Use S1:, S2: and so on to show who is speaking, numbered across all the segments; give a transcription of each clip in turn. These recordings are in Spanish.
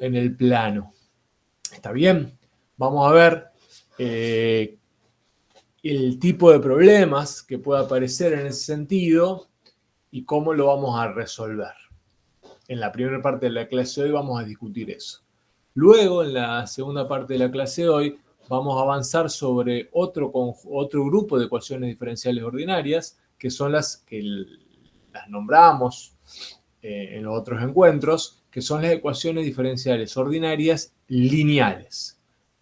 S1: en el plano. ¿Está bien? Vamos a ver el tipo de problemas que puede aparecer en ese sentido y cómo lo vamos a resolver. En la primera parte de la clase de hoy vamos a discutir eso. Luego, en la segunda parte de la clase de hoy, vamos a avanzar sobre otro grupo de ecuaciones diferenciales ordinarias, que son las que las nombramos en los otros encuentros, que son las ecuaciones diferenciales ordinarias lineales.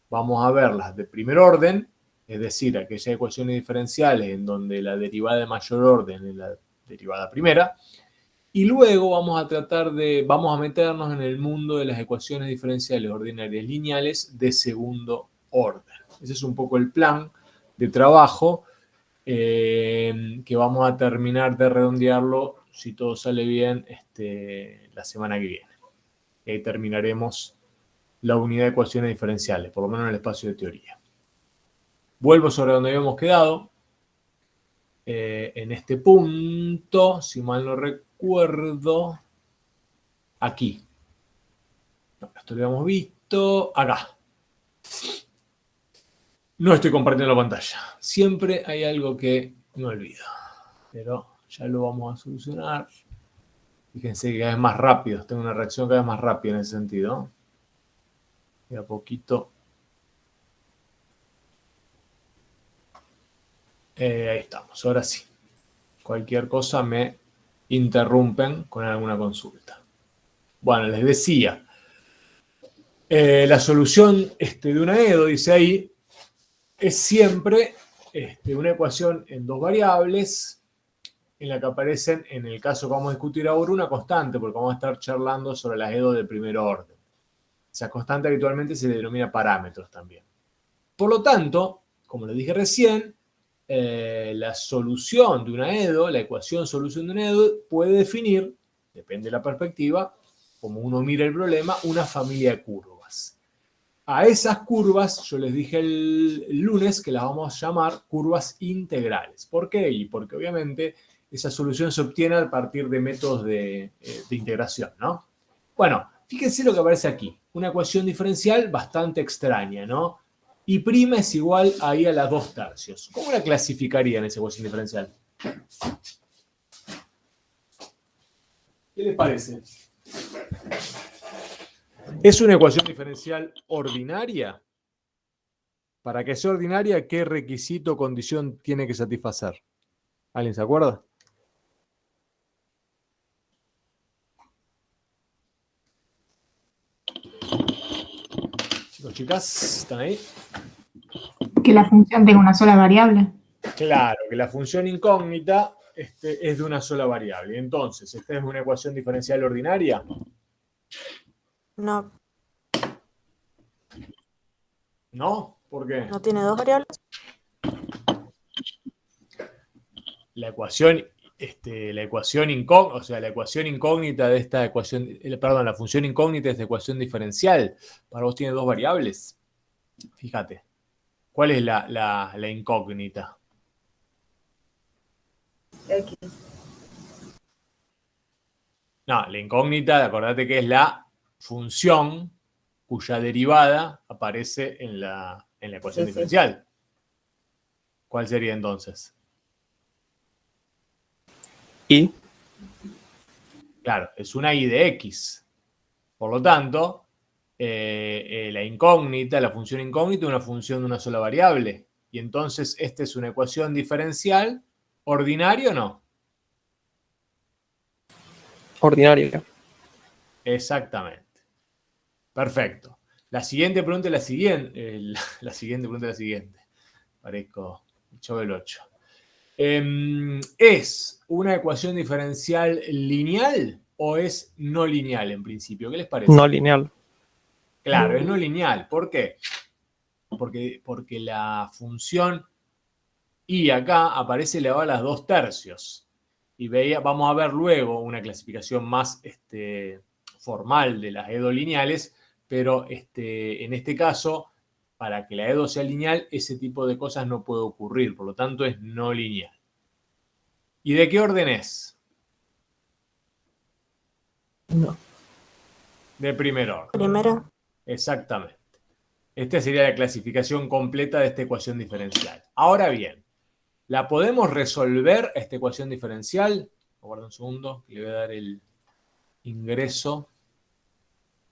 S1: Vamos a verlas de primer orden, es decir, aquellas ecuaciones diferenciales en donde la derivada de mayor orden es la derivada primera, y luego vamos a meternos en el mundo de las ecuaciones diferenciales ordinarias lineales de segundo orden. Ese es un poco el plan de trabajo que vamos a terminar de redondearlo, si todo sale bien, la semana que viene. Y ahí terminaremos la unidad de ecuaciones diferenciales, por lo menos en el espacio de teoría. Vuelvo sobre donde habíamos quedado. En este punto, si mal no recuerdo, aquí. No, esto lo habíamos visto acá. No estoy compartiendo la pantalla. Siempre hay algo que me olvido. Pero ya lo vamos a solucionar. Fíjense que cada vez más rápido. Tengo una reacción cada vez más rápida en ese sentido. Y a poquito. Ahí estamos. Ahora sí. Cualquier cosa me interrumpen con alguna consulta. Bueno, les decía. La solución de una EDO, dice ahí, es siempre una ecuación en dos variables en la que aparecen, en el caso que vamos a discutir ahora, una constante, porque vamos a estar charlando sobre las EDO de primer orden. Esa constante habitualmente se le denomina parámetros también. Por lo tanto, como les dije recién, la solución de una EDO, la ecuación solución de una EDO, puede definir, depende de la perspectiva, como uno mira el problema, una familia de curvas. A esas curvas, yo les dije el lunes que las vamos a llamar curvas integrales. ¿Por qué? Y porque obviamente esa solución se obtiene a partir de métodos de integración, ¿no? Bueno, fíjense lo que aparece aquí. Una ecuación diferencial bastante extraña, ¿no? Y prima es igual ahí a las 2 tercios. ¿Cómo la clasificarían esa ecuación diferencial? ¿Qué les parece? ¿Es una ecuación diferencial ordinaria? Para que sea ordinaria, ¿qué requisito o condición tiene que satisfacer? ¿Alguien se acuerda? Chicos, chicas, ¿están ahí?
S2: Que la función tenga una sola variable.
S1: Claro, que la función incógnita es de una sola variable. Entonces, ¿esta es una ecuación diferencial ordinaria?
S3: No.
S1: ¿No? ¿Por qué?
S3: ¿No tiene dos variables?
S1: La ecuación incógnita, o sea, la ecuación incógnita de esta ecuación, perdón, la función incógnita de esta ecuación diferencial, para vos tiene dos variables. Fíjate. ¿Cuál es la incógnita?
S3: X.
S1: No, la incógnita, acordate que es la función cuya derivada aparece en la ecuación diferencial. ¿Cuál sería entonces?
S4: Y.
S1: Claro, es una y de x. Por lo tanto, la incógnita, la función incógnita, es una función de una sola variable. Y entonces, ¿esta es una ecuación diferencial ordinaria o no?
S4: Ordinaria.
S1: Exactamente. Perfecto. La siguiente pregunta es la siguiente. La siguiente pregunta es la siguiente. Parezco el Chavo del 8. ¿Es una ecuación diferencial lineal o es no lineal en principio? ¿Qué les parece?
S4: No lineal.
S1: Claro, es no lineal. ¿Por qué? Porque la función y acá aparece elevada a las 2 tercios. Y vamos a ver luego una clasificación más formal de las EDO lineales, pero en este caso, para que la EDO sea lineal, ese tipo de cosas no puede ocurrir, por lo tanto es no lineal. ¿Y de qué orden es?
S4: No.
S1: De primer orden.
S3: Primero.
S1: Exactamente. Esta sería la clasificación completa de esta ecuación diferencial. Ahora bien, ¿la podemos resolver esta ecuación diferencial? Aguarda un segundo, le voy a dar el ingreso.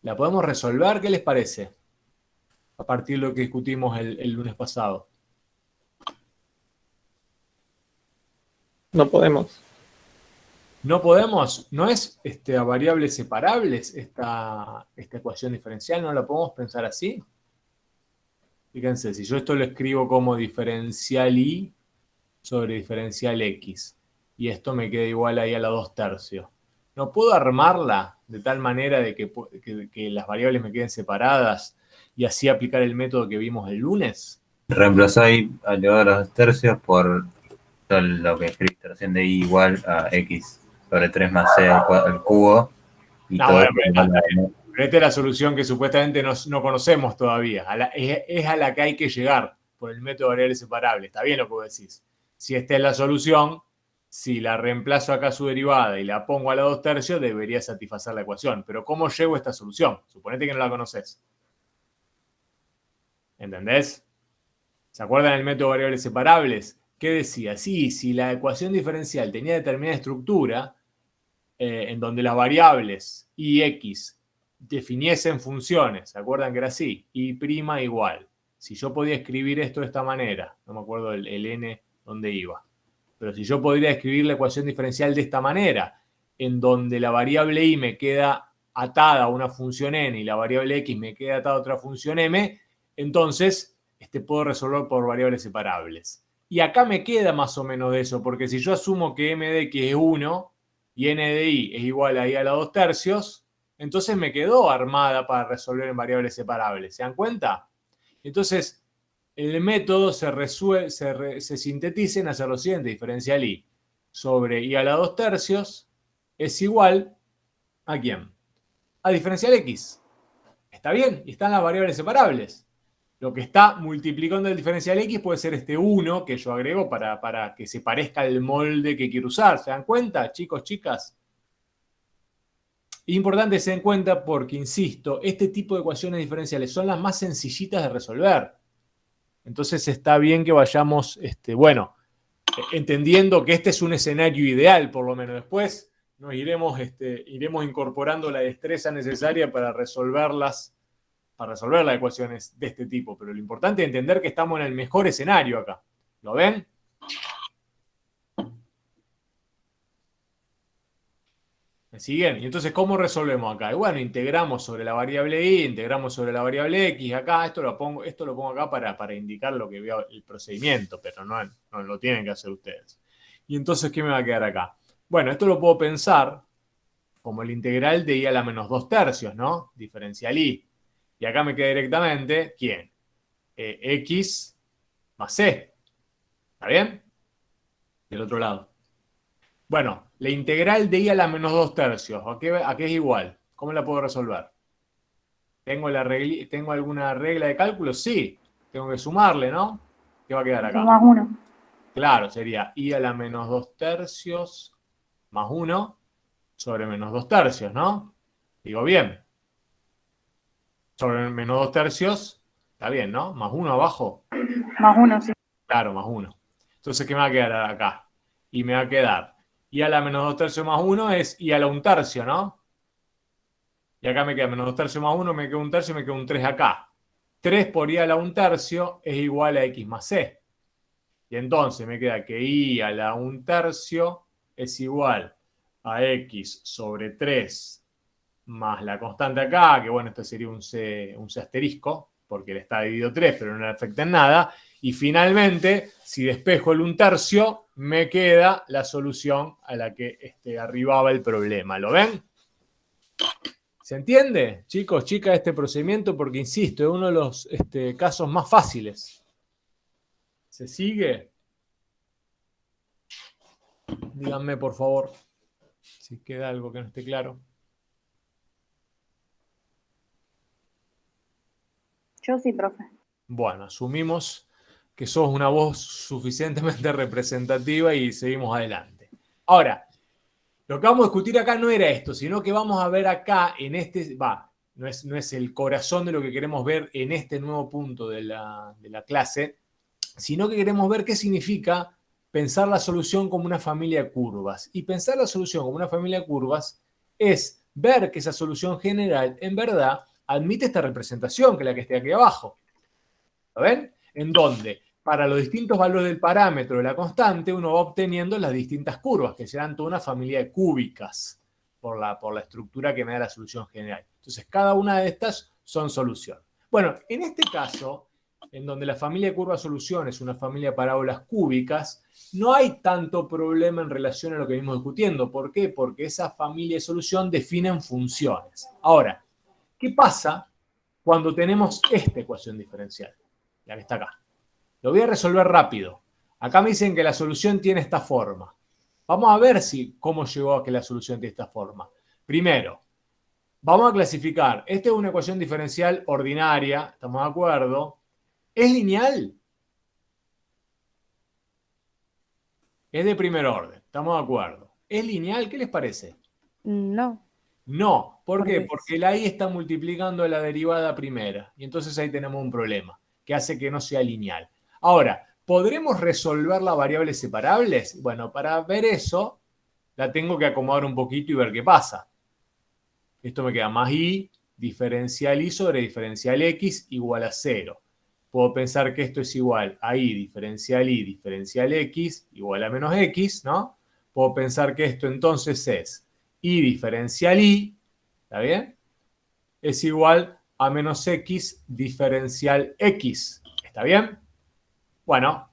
S1: ¿La podemos resolver? ¿Qué les parece? A partir de lo que discutimos el lunes pasado.
S4: No podemos.
S1: No podemos, no es a variables separables esta ecuación diferencial, ¿no la podemos pensar así? Fíjense, si yo esto lo escribo como diferencial y sobre diferencial x, y esto me queda igual ahí a la 2/3. ¿No puedo armarla de tal manera de que las variables me queden separadas y así aplicar el método que vimos el lunes?
S5: Reemplazar y elevado a los 2/3 por todo lo que escribiste recién de y igual a x sobre 3 más c al cubo. Y
S1: No,
S5: todo
S1: bueno,
S5: esto
S1: pero esta es la solución que supuestamente no conocemos todavía. Es a la que hay que llegar por el método de variables separables. Está bien lo que vos decís. Si esta es la solución, si la reemplazo acá su derivada y la pongo a la 2/3, debería satisfacer la ecuación. Pero ¿cómo llego a esta solución? Suponete que no la conoces. ¿Entendés? ¿Se acuerdan del método de variables separables? ¿Qué decía? Sí, si la ecuación diferencial tenía determinada estructura, en donde las variables y x definiesen funciones, ¿se acuerdan que era así? Y' igual. Si yo podía escribir esto de esta manera, no me acuerdo el n dónde iba, pero si yo podría escribir la ecuación diferencial de esta manera, en donde la variable y me queda atada a una función n y la variable x me queda atada a otra función m, entonces puedo resolver por variables separables. Y acá me queda más o menos de eso, porque si yo asumo que m de x es 1 y n de y es igual a i a la 2/3, entonces me quedó armada para resolver en variables separables. ¿Se dan cuenta? Entonces, el método se sintetiza en hacer lo siguiente: diferencial y sobre i a la 2/3 es igual ¿a quién? A diferencial x. ¿Está bien? Y están las variables separables. Lo que está multiplicando el diferencial x puede ser este 1 que yo agrego para que se parezca al molde que quiero usar. ¿Se dan cuenta, chicos, chicas? Es importante que se den cuenta porque, insisto, este tipo de ecuaciones diferenciales son las más sencillitas de resolver. Entonces está bien que vayamos, entendiendo que este es un escenario ideal, por lo menos. Después nos iremos incorporando la destreza necesaria para resolver las ecuaciones de este tipo. Pero lo importante es entender que estamos en el mejor escenario acá. ¿Lo ven? ¿Me siguen? Y entonces, ¿cómo resolvemos acá? Y bueno, integramos sobre la variable y, integramos sobre la variable x. Acá esto lo pongo acá para indicar lo que veo el procedimiento, pero no lo tienen que hacer ustedes. Y entonces, ¿qué me va a quedar acá? Bueno, esto lo puedo pensar como el integral de i a la menos 2/3, ¿no? Diferencial y. Y acá me queda directamente, ¿quién? X más c. ¿Está bien? Del otro lado. Bueno, la integral de i a la menos 2/3, ¿a qué es igual? ¿Cómo la puedo resolver? ¿Tengo alguna regla de cálculo? Sí. Tengo que sumarle, ¿no? ¿Qué va a quedar acá?
S2: Más 1.
S1: Claro, sería i a la menos 2/3 más 1 sobre menos 2/3, ¿no? Digo bien. Sobre menos 2/3, está bien, ¿no? Más 1 abajo.
S2: Más 1, sí.
S1: Claro, más 1. Entonces, ¿qué me va a quedar acá? Y me va a quedar i a la menos 2/3 más 1 es i a la 1/3, ¿no? Y acá me queda menos 2/3 más 1, me queda 1/3 y me queda un 3 acá. 3 por i a la 1/3 es igual a x más c. Y entonces me queda que i a la 1/3 es igual a x sobre 3 más la constante acá, que bueno, esto sería un c asterisco, porque le está dividido 3, pero no le afecta en nada. Y finalmente, si despejo el 1/3, me queda la solución a la que arribaba el problema. ¿Lo ven? ¿Se entiende, chicos, chicas, este procedimiento? Porque, insisto, es uno de los casos más fáciles. ¿Se sigue? Díganme, por favor, si queda algo que no esté claro.
S2: Yo sí, profe.
S1: Bueno, asumimos que sos una voz suficientemente representativa y seguimos adelante. Ahora, lo que vamos a discutir acá no era esto, sino que vamos a ver acá en no es el corazón de lo que queremos ver en este nuevo punto de la clase, sino que queremos ver qué significa pensar la solución como una familia de curvas. Y pensar la solución como una familia de curvas es ver que esa solución general, en verdad, admite esta representación, que es la que está aquí abajo. ¿Lo ven? En donde, para los distintos valores del parámetro de la constante, uno va obteniendo las distintas curvas, que serán toda una familia de cúbicas, por la estructura que me da la solución general. Entonces, cada una de estas son solución. Bueno, en este caso, en donde la familia de curvas solución es una familia de parábolas cúbicas, no hay tanto problema en relación a lo que venimos discutiendo. ¿Por qué? Porque esa familia de solución definen funciones. Ahora, ¿qué pasa cuando tenemos esta ecuación diferencial? La que está acá. Lo voy a resolver rápido. Acá me dicen que la solución tiene esta forma. Vamos a ver cómo llegó a que la solución tiene esta forma. Primero, vamos a clasificar. Esta es una ecuación diferencial ordinaria, ¿estamos de acuerdo? ¿Es lineal? Es de primer orden, estamos de acuerdo. ¿Es lineal? ¿Qué les parece?
S3: No.
S1: No. ¿Por qué?
S3: Porque
S1: Porque la y está multiplicando la derivada primera. Y entonces ahí tenemos un problema que hace que no sea lineal. Ahora, ¿podremos resolver las variables separables? Bueno, para ver eso, la tengo que acomodar un poquito y ver qué pasa. Esto me queda más y diferencial y sobre diferencial x igual a 0. Puedo pensar que esto es igual a y diferencial x igual a menos x, ¿no? Puedo pensar que esto entonces es y diferencial y, ¿está bien? Es igual a menos x diferencial x, ¿está bien? Bueno,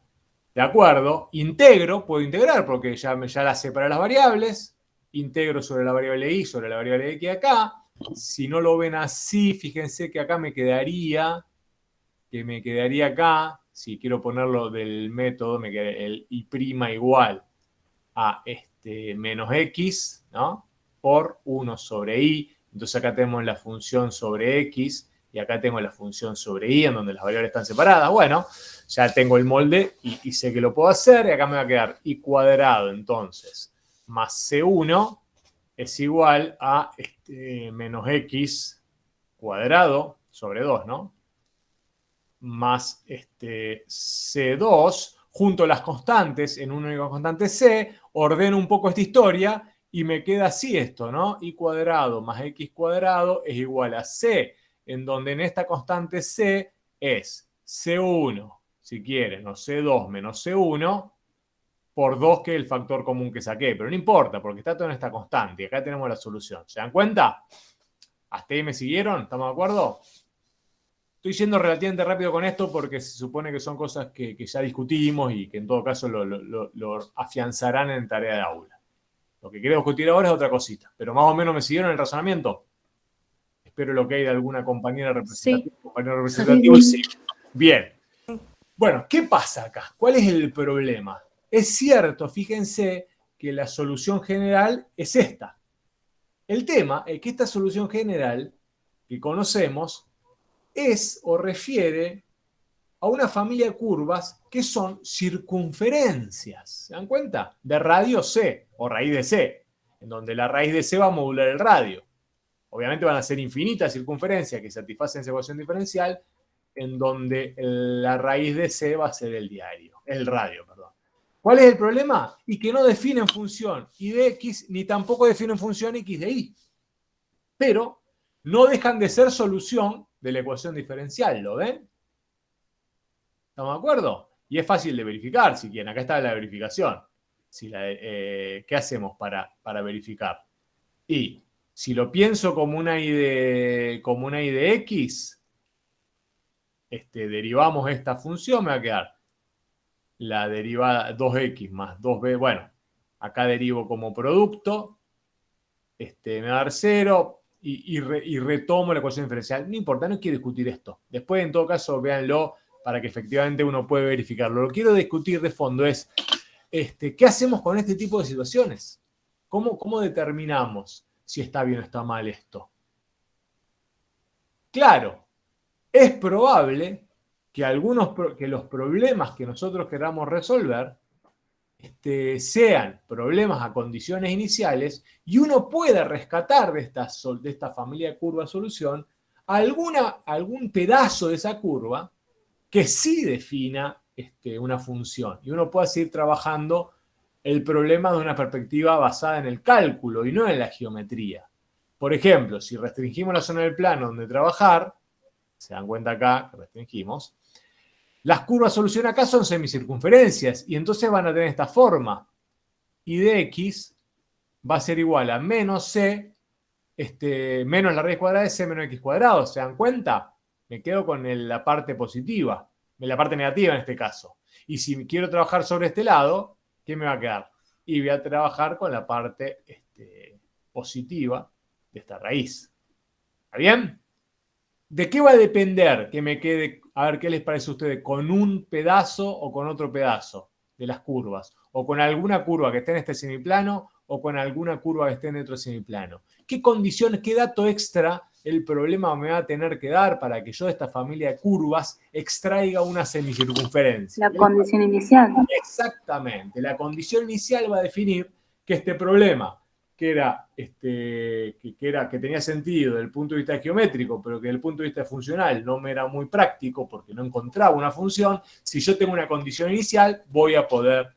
S1: de acuerdo, integro, puedo integrar porque ya la sé para las variables, integro sobre la variable y sobre la variable x acá. Si no lo ven así, fíjense que acá me quedaría acá, si quiero ponerlo del método, me queda el y' igual a menos x, ¿no? Por 1 sobre y. Entonces acá tenemos la función sobre x y acá tengo la función sobre y, en donde las variables están separadas. Bueno, ya tengo el molde y sé que lo puedo hacer. Y acá me va a quedar y cuadrado, entonces, más c1 es igual a menos x cuadrado sobre 2, ¿no? Más C2, junto a las constantes, en una única constante C, ordeno un poco esta historia y me queda así esto, ¿no? Y cuadrado más x cuadrado es igual a C, en donde en esta constante C es C1, si quieren, o C2 menos C1, por 2, que es el factor común que saqué. Pero no importa, porque está todo en esta constante. Y acá tenemos la solución. ¿Se dan cuenta? ¿Hasta ahí me siguieron? ¿Estamos de acuerdo? Estoy yendo relativamente rápido con esto porque se supone que son cosas que ya discutimos y que en todo caso lo afianzarán en tarea de aula. Lo que quiero discutir ahora es otra cosita. Pero más o menos me siguieron el razonamiento. Espero lo que hay de alguna compañera representativa.
S3: Sí.
S1: Compañero representativo, sí. Bien. Bueno, ¿qué pasa acá? ¿Cuál es el problema? Es cierto, fíjense que la solución general es esta. El tema es que esta solución general que conocemos es o refiere a una familia de curvas que son circunferencias. ¿Se dan cuenta? De radio C o raíz de C, en donde la raíz de C va a modular el radio. Obviamente van a ser infinitas circunferencias que satisfacen esa ecuación diferencial, en donde la raíz de C va a ser el radio, perdón. ¿Cuál es el problema? Y que no definen función y de x, ni tampoco definen función x de y. Pero no dejan de ser solución de la ecuación diferencial, ¿lo ven? ¿Estamos de acuerdo? Y es fácil de verificar, si quieren. Acá está la verificación. ¿Qué hacemos para verificar? Y si lo pienso como una y de x, derivamos esta función, me va a quedar la derivada 2x más 2b. Bueno, acá derivo como producto, me va a dar 0 y retomo la ecuación diferencial. No importa, no quiero discutir esto. Después, en todo caso, véanlo para que efectivamente uno pueda verificarlo. Lo que quiero discutir de fondo es ¿qué hacemos con este tipo de situaciones? ¿Cómo determinamos si está bien o está mal esto? Claro, es probable que los problemas que nosotros queramos resolver sean problemas a condiciones iniciales y uno pueda rescatar de esta familia de curvas solución algún pedazo de esa curva que sí defina una función. Y uno puede seguir trabajando el problema de una perspectiva basada en el cálculo y no en la geometría. Por ejemplo, si restringimos la zona del plano donde trabajar, se dan cuenta acá que restringimos, las curvas solución acá son semicircunferencias y entonces van a tener esta forma. Y de x va a ser igual a menos c, menos la raíz cuadrada de c menos x cuadrado. ¿Se dan cuenta? Me quedo con la parte positiva, la parte negativa en este caso. Y si quiero trabajar sobre este lado, ¿qué me va a quedar? Y voy a trabajar con la parte positiva de esta raíz. ¿Está bien? ¿De qué va a depender que me quede, a ver qué les parece a ustedes, con un pedazo o con otro pedazo de las curvas? O con alguna curva que esté en este semiplano o con alguna curva que esté en otro semiplano. ¿Qué condiciones, qué dato extra el problema me va a tener que dar para que yo de esta familia de curvas extraiga una semicircunferencia?
S3: La condición inicial.
S1: Exactamente. La condición inicial va a definir que este problema, que tenía sentido desde el punto de vista geométrico, pero que desde el punto de vista funcional no me era muy práctico porque no encontraba una función, si yo tengo una condición inicial, voy a poder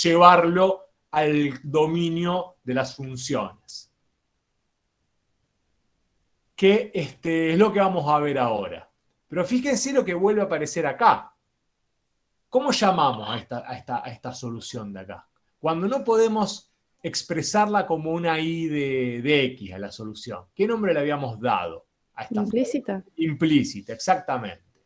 S1: llevarlo al dominio de las funciones. Que es lo que vamos a ver ahora. Pero fíjense lo que vuelve a aparecer acá. ¿Cómo llamamos a esta solución de acá? Cuando no podemos expresarla como una i de x a la solución. ¿Qué nombre le habíamos dado a esta
S6: Implícita.
S1: forma? Implícita, exactamente.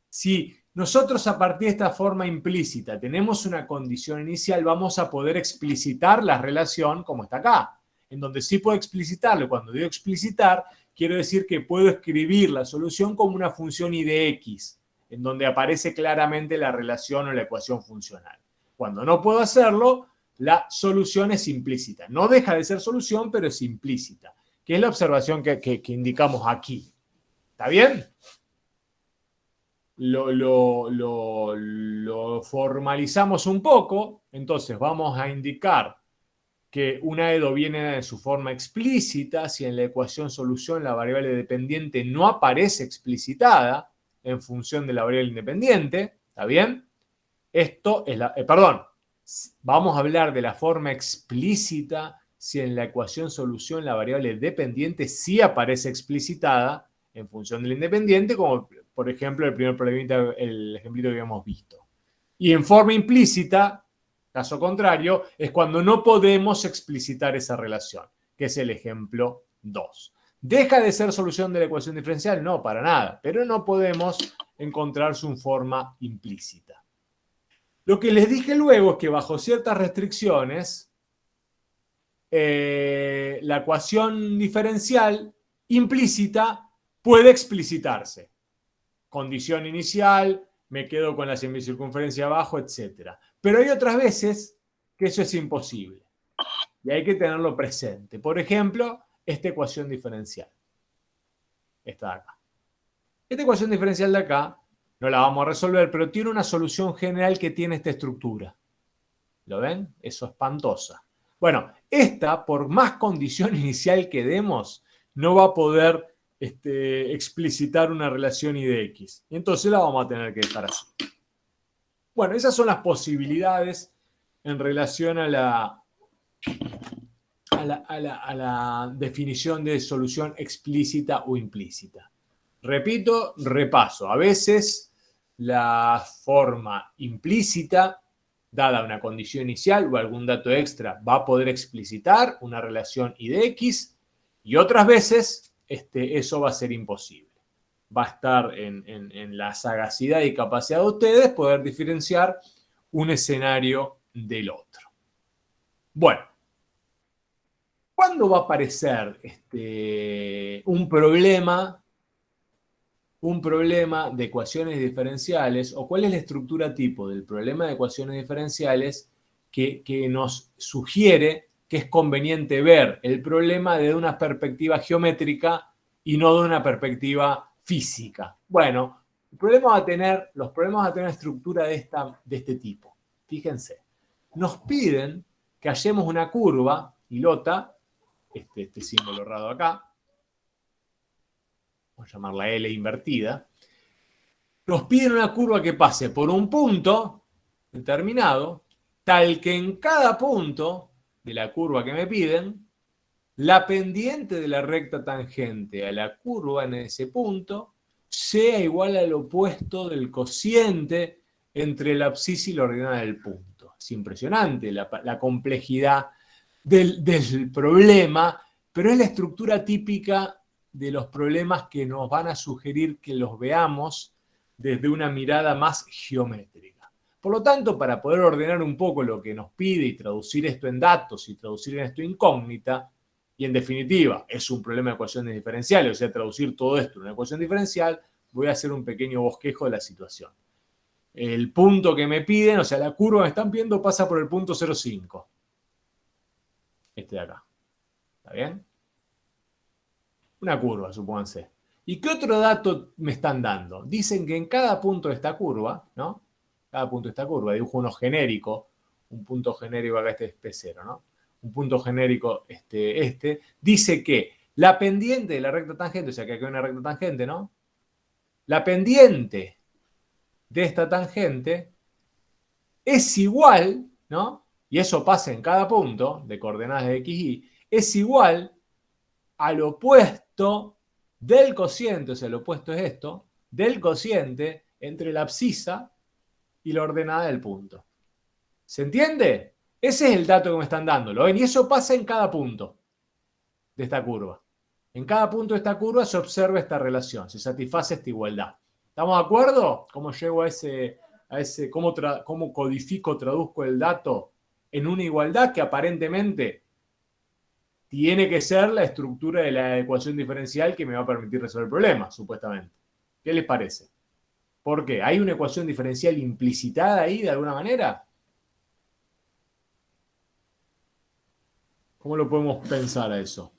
S1: Si nosotros a partir de esta forma implícita tenemos una condición inicial, vamos a poder explicitar la relación como está acá, en donde sí puedo explicitarlo. Cuando digo explicitar, quiero decir que puedo escribir la solución como una función i de x, en donde aparece claramente la relación o la ecuación funcional. Cuando no puedo hacerlo, la solución es implícita. No deja de ser solución, pero es implícita, que es la observación que indicamos aquí. ¿Está bien? Lo formalizamos un poco, entonces vamos a indicar que una EDO viene de su forma explícita si en la ecuación solución la variable dependiente no aparece explicitada en función de la variable independiente. ¿Está bien? Esto es vamos a hablar de la forma explícita si en la ecuación solución la variable dependiente sí aparece explicitada en función del independiente, como por ejemplo el primer problemita, el ejemplito que habíamos visto. Y en forma implícita, caso contrario, es cuando no podemos explicitar esa relación, que es el ejemplo 2. ¿Deja de ser solución de la ecuación diferencial? No, para nada, pero no podemos encontrar su forma implícita. Lo que les dije luego es que bajo ciertas restricciones, la ecuación diferencial implícita puede explicitarse. Condición inicial, me quedo con la semicircunferencia abajo, etc. Pero hay otras veces que eso es imposible. Y hay que tenerlo presente. Por ejemplo, esta ecuación diferencial. Esta de acá. Esta ecuación diferencial de acá no la vamos a resolver, pero tiene una solución general que tiene esta estructura. ¿Lo ven? Eso es espantosa. Bueno, esta, por más condición inicial que demos, no va a poder explicitar una relación i de x. Y entonces la vamos a tener que dejar así. Bueno, esas son las posibilidades en relación a la definición de solución explícita o implícita. Repito, repaso. A veces la forma implícita, dada una condición inicial o algún dato extra, va a poder explicitar una relación i de x, y otras veces eso va a ser imposible. Va a estar en la sagacidad y capacidad de ustedes poder diferenciar un escenario del otro. Bueno, ¿cuándo va a aparecer un problema de ecuaciones diferenciales, o cuál es la estructura tipo del problema de ecuaciones diferenciales que nos sugiere que es conveniente ver el problema desde una perspectiva geométrica y no de una perspectiva física? Bueno, los problemas van a tener una estructura de este tipo. Fíjense, nos piden que hallemos una curva, hilota, este símbolo raro acá, vamos a llamarla L invertida, nos piden una curva que pase por un punto determinado, tal que en cada punto de la curva que me piden, la pendiente de la recta tangente a la curva en ese punto sea igual al opuesto del cociente entre la abscisa y la ordenada del punto. Es impresionante la complejidad del problema, pero es la estructura típica de los problemas que nos van a sugerir que los veamos desde una mirada más geométrica. Por lo tanto, para poder ordenar un poco lo que nos pide y traducir esto en datos y traducir en esto incógnita, y en definitiva es un problema de ecuaciones diferenciales, o sea, traducir todo esto en una ecuación diferencial, voy a hacer un pequeño bosquejo de la situación. El punto que me piden, o sea, la curva que me están pidiendo pasa por el punto 0,5. Este de acá. ¿Está bien? Una curva, supónganse. ¿Y qué otro dato me están dando? Dicen que en cada punto de esta curva, ¿no? Cada punto de esta curva, dibujo uno genérico, un punto genérico acá, este es P0, ¿no? Un punto genérico, dice que la pendiente de la recta tangente, o sea que aquí hay una recta tangente, ¿no? La pendiente de esta tangente es igual, ¿no? Y eso pasa en cada punto de coordenadas de x, y, es igual al opuesto del cociente, o sea, el opuesto es esto, del cociente entre la abscisa y la ordenada del punto. ¿Se entiende? Ese es el dato que me están dando, ¿lo ven? Y eso pasa en cada punto de esta curva. En cada punto de esta curva se observa esta relación, se satisface esta igualdad. ¿Estamos de acuerdo? ¿Cómo llego a ese cómo codifico, traduzco el dato en una igualdad que aparentemente tiene que ser la estructura de la ecuación diferencial que me va a permitir resolver el problema, supuestamente? ¿Qué les parece? ¿Por qué? ¿Hay una ecuación diferencial implicitada ahí de alguna manera? ¿Cómo lo podemos pensar a eso?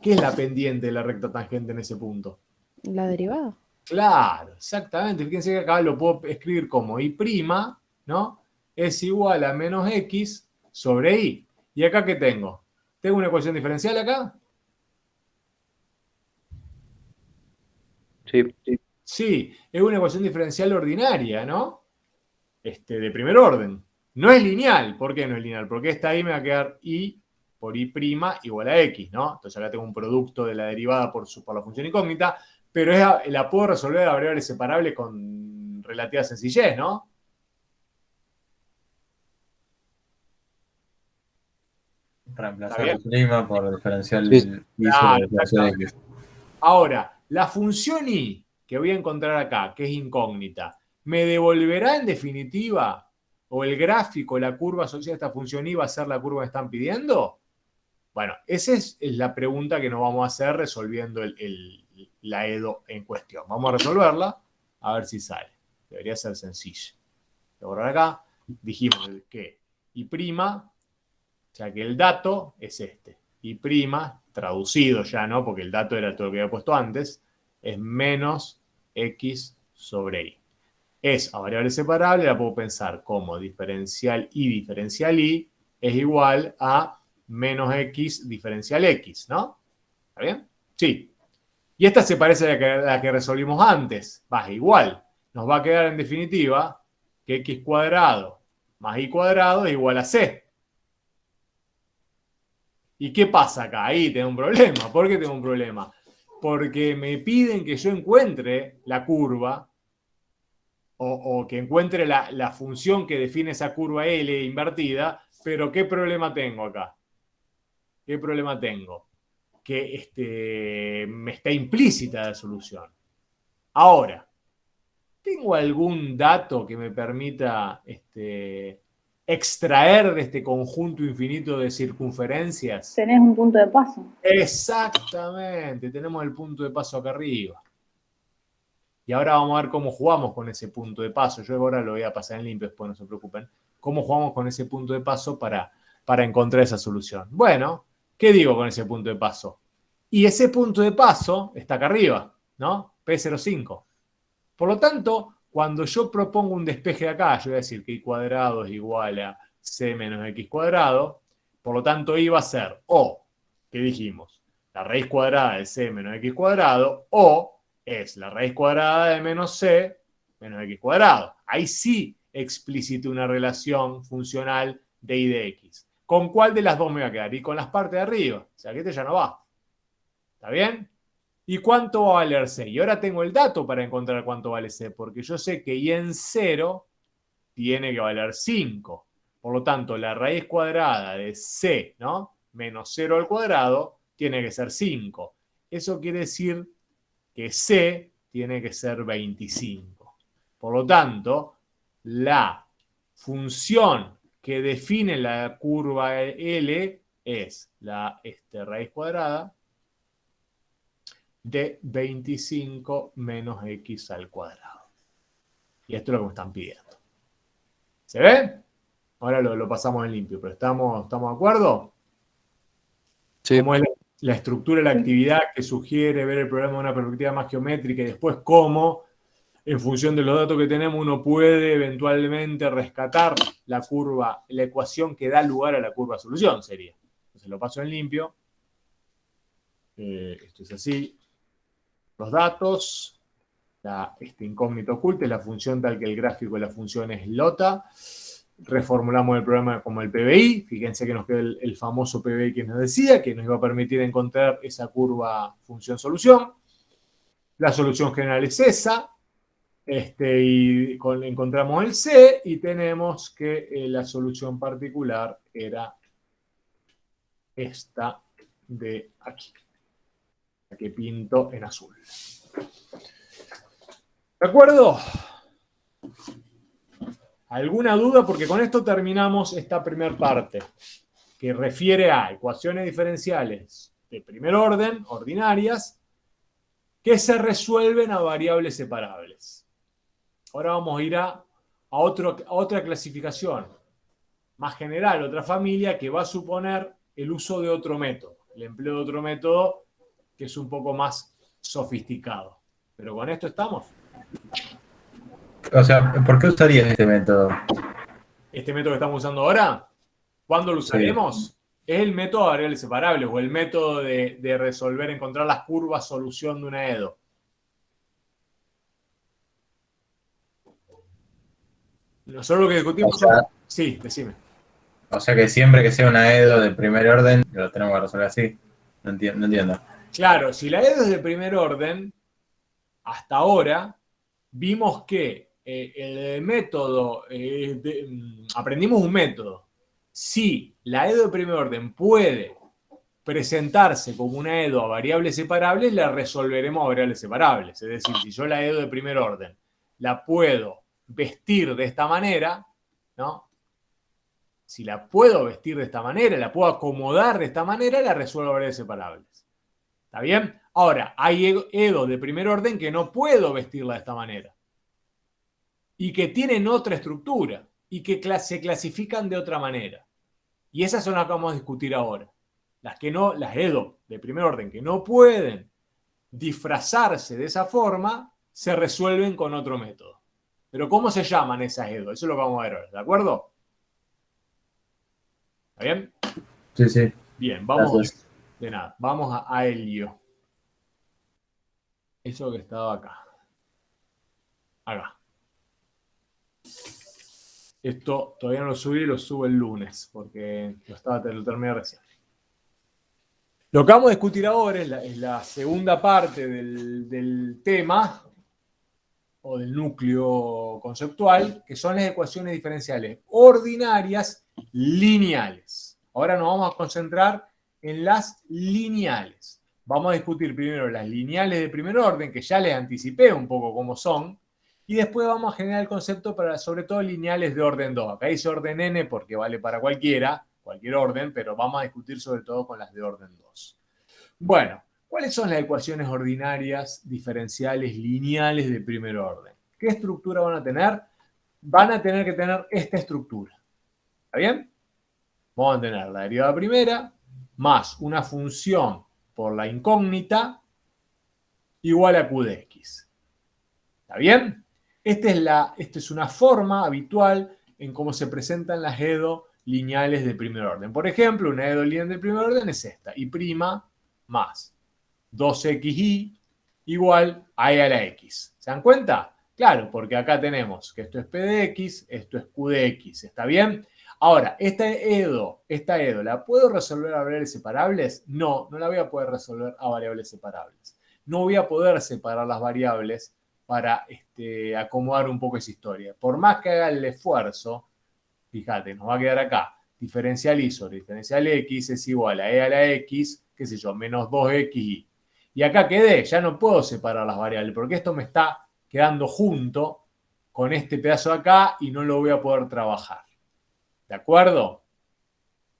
S1: ¿Qué es la pendiente de la recta tangente en ese punto?
S3: La derivada.
S1: Claro, exactamente. Fíjense que acá lo puedo escribir como y', ¿no? Es igual a menos x sobre y. ¿Y acá qué tengo? ¿Tengo una ecuación diferencial acá?
S4: Sí.
S1: Sí, es una ecuación diferencial ordinaria, ¿no? De primer orden. No es lineal. ¿Por qué no es lineal? Porque esta y me va a quedar y por y' igual a x, ¿no? Entonces acá tengo un producto de la derivada por la función incógnita, pero la puedo resolver a variables separables con relativa sencillez, ¿no?
S5: Reemplazar la prima por diferencial
S4: Sí.
S5: y sobre diferencial x.
S1: Ahora, la función y que voy a encontrar acá, que es incógnita, ¿me devolverá en definitiva, o el gráfico, la curva asociada a esta función y va a ser la curva que están pidiendo? Bueno, esa es la pregunta que nos vamos a hacer resolviendo la EDO en cuestión. Vamos a resolverla, a ver si sale. Debería ser sencilla. Por acá dijimos que y', o sea que el dato es este. Y', traducido ya, ¿no? Porque el dato era todo lo que había puesto antes, es menos x sobre y. Es a variable separable, la puedo pensar como diferencial y es igual a menos x diferencial x, ¿no? ¿Está bien? Sí. Y esta se parece a la que resolvimos antes. Va, igual. Nos va a quedar en definitiva que x cuadrado más y cuadrado es igual a c. ¿Y qué pasa acá? Ahí tengo un problema. ¿Por qué tengo un problema? Porque me piden que yo encuentre la curva o que encuentre la función que define esa curva L invertida, pero ¿qué problema tengo acá? ¿Qué problema tengo? Que me está implícita la solución. Ahora, ¿tengo algún dato que me permita extraer de este conjunto infinito de circunferencias?
S6: Tenés un punto de paso.
S1: Exactamente, tenemos el punto de paso acá arriba. Y ahora vamos a ver cómo jugamos con ese punto de paso. Yo ahora lo voy a pasar en limpio, después no se preocupen. ¿Cómo jugamos con ese punto de paso para encontrar esa solución? Bueno, ¿qué digo con ese punto de paso? Y ese punto de paso está acá arriba, ¿no? P05. Por lo tanto, cuando yo propongo un despeje de acá, yo voy a decir que y cuadrado es igual a c menos x cuadrado. Por lo tanto, y va a ser o, ¿qué dijimos? la raíz cuadrada de c menos x cuadrado, o es la raíz cuadrada de menos c menos x cuadrado. Ahí sí explicito una relación funcional de y de x. ¿Con cuál de las dos me voy a quedar? Y con las partes de arriba. O sea, que este ya no va. ¿Está bien? ¿Y cuánto va a valer c? Y ahora tengo el dato para encontrar cuánto vale c, porque yo sé que y en 0 tiene que valer 5. Por lo tanto, la raíz cuadrada de c, ¿no?, menos 0 al cuadrado tiene que ser 5. Eso quiere decir que c tiene que ser 25. Por lo tanto, la función que define la curva L es la raíz cuadrada de 25 menos x al cuadrado. Y esto es lo que me están pidiendo. ¿Se ve? Ahora lo pasamos en limpio, pero ¿estamos de acuerdo?
S3: Sí.
S1: ¿Cómo es la estructura de la actividad que sugiere ver el problema de una perspectiva más geométrica y después cómo, en función de los datos que tenemos, uno puede eventualmente rescatar la curva, la ecuación que da lugar a la curva solución sería? Entonces lo paso en limpio. Esto es así. Los datos, este incógnito oculto es la función tal que el gráfico de la función es lota. Reformulamos el problema como el PBI. Fíjense que nos queda el famoso PBI que nos decía, que nos iba a permitir encontrar esa curva función-solución. La solución general es esa. Y encontramos el C y tenemos que la solución particular era esta de aquí, la que pinto en azul. ¿De acuerdo? ¿Alguna duda? Porque con esto terminamos esta primera parte, que refiere a ecuaciones diferenciales de primer orden, ordinarias, que se resuelven a variables separables. Ahora vamos a ir a otra clasificación, más general, otra familia, que va a suponer el uso de otro método, el empleo de otro método que es un poco más sofisticado. Pero con esto estamos.
S5: O sea, ¿por qué usarías este método?
S1: Este método que estamos usando ahora, ¿cuándo lo usaremos? Sí. Es el método de variables separables o el método de resolver, encontrar las curvas solución de una EDO. Nosotros lo que discutimos Sí, decime.
S5: O sea que siempre que sea una EDO de primer orden, lo tenemos que resolver así. No entiendo.
S1: Claro, si la EDO es de primer orden, hasta ahora vimos que el método, aprendimos un método. Si la EDO de primer orden puede presentarse como una EDO a variables separables, la resolveremos a variables separables. Es decir, si yo la EDO de primer orden la puedo vestir de esta manera, ¿no? Si la puedo vestir de esta manera, la puedo acomodar de esta manera, la resuelvo a variables separables. ¿Está bien? Ahora, hay EDO de primer orden que no puedo vestirla de esta manera. Y que tienen otra estructura. Y que se clasifican de otra manera. Y esas son las que vamos a discutir ahora. Las EDO de primer orden que no pueden disfrazarse de esa forma, se resuelven con otro método. Pero ¿cómo se llaman esas EDO? Eso es lo que vamos a ver ahora. ¿De acuerdo? ¿Está bien?
S5: Sí, sí.
S1: Bien, vamos.
S5: Gracias.
S1: De nada, vamos a Helio. Eso que estaba acá. Acá. Esto todavía no lo subí, lo subo el lunes, porque lo terminé recién. Lo que vamos a discutir ahora es la segunda parte del tema, o del núcleo conceptual, que son las ecuaciones diferenciales ordinarias lineales. Ahora nos vamos a concentrar en las lineales. Vamos a discutir primero las lineales de primer orden, que ya les anticipé un poco cómo son, y después vamos a generar el concepto para, sobre todo, lineales de orden 2. Acá dice orden n porque vale para cualquier orden, pero vamos a discutir sobre todo con las de orden 2. Bueno, ¿cuáles son las ecuaciones ordinarias diferenciales lineales de primer orden? ¿Qué estructura van a tener? Van a tener que tener esta estructura. ¿Está bien? Vamos a tener la derivada primera más una función por la incógnita igual a q de x. ¿Está bien? Esta es una forma habitual en cómo se presentan las EDO lineales de primer orden. Por ejemplo, una EDO lineal de primer orden es esta. Y' más 2xy igual a e a la x. ¿Se dan cuenta? Claro, porque acá tenemos que esto es p de x, esto es q de x. ¿Está bien? Ahora, esta edo, ¿la puedo resolver a variables separables? No, no la voy a poder resolver a variables separables. No voy a poder separar las variables para acomodar un poco esa historia. Por más que haga el esfuerzo, fíjate, nos va a quedar acá. Diferencial y sobre diferencial x es igual a e a la x, qué sé yo, menos 2xy. Y acá quedé, ya no puedo separar las variables, porque esto me está quedando junto con este pedazo de acá y no lo voy a poder trabajar. ¿De acuerdo?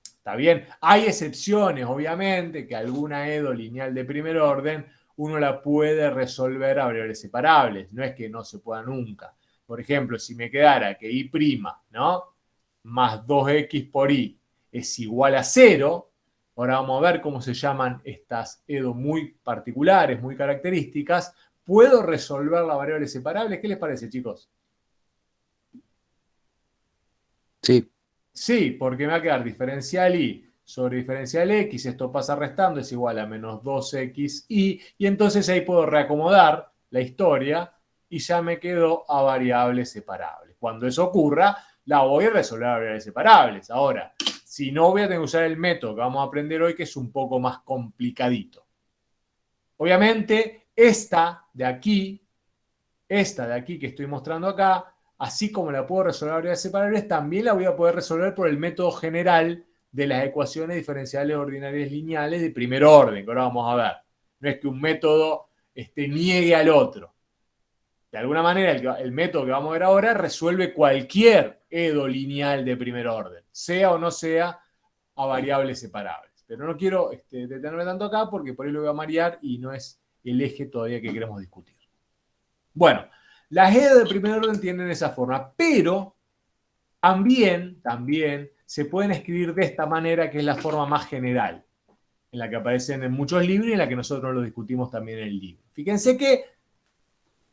S1: ¿Está bien? Hay excepciones, obviamente, que alguna edo lineal de primer orden uno la puede resolver a variables separables. No es que no se pueda nunca. Por ejemplo, si me quedara que y', ¿no?, más 2x por y es igual a 0, ahora vamos a ver cómo se llaman estas edo muy particulares, muy características. ¿Puedo resolver las variables separables? ¿Qué les parece, chicos?
S3: Sí.
S1: Sí, porque me va a quedar diferencial y sobre diferencial x, esto pasa restando, es igual a menos 2xy, y entonces ahí puedo reacomodar la historia y ya me quedo a variables separables. Cuando eso ocurra, la voy a resolver a variables separables. Ahora, si no, voy a tener que usar el método que vamos a aprender hoy, que es un poco más complicadito. Obviamente, esta de aquí que estoy mostrando acá, así como la puedo resolver a variables separables, también la voy a poder resolver por el método general de las ecuaciones diferenciales ordinarias lineales de primer orden, que ahora vamos a ver. No es que un método niegue al otro. De alguna manera, el método que vamos a ver ahora resuelve cualquier edo lineal de primer orden, sea o no sea a variables separables. Pero no quiero detenerme tanto acá porque por ahí lo voy a marear y no es el eje todavía que queremos discutir. Bueno, las edo de primer orden tienen esa forma, pero también se pueden escribir de esta manera, que es la forma más general, en la que aparecen en muchos libros y en la que nosotros lo discutimos también en el libro. Fíjense que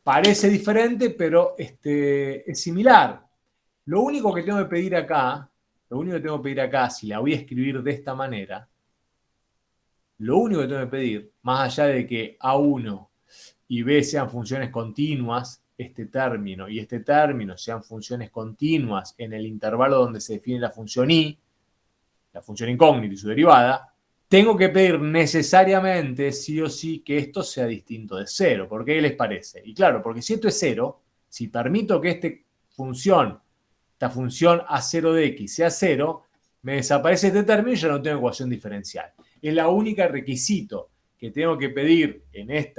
S1: parece diferente, pero es similar. Lo único que tengo que pedir acá, si la voy a escribir de esta manera, lo único que tengo que pedir, más allá de que A1 y B sean funciones continuas, este término y este término sean funciones continuas en el intervalo donde se define la función y, la función incógnita y su derivada, tengo que pedir necesariamente, sí o sí, que esto sea distinto de 0. ¿Por qué les parece? Y claro, porque si esto es 0, si permito que esta función A0 de x sea 0, me desaparece este término y ya no tengo ecuación diferencial. Es la única requisito que tengo que pedir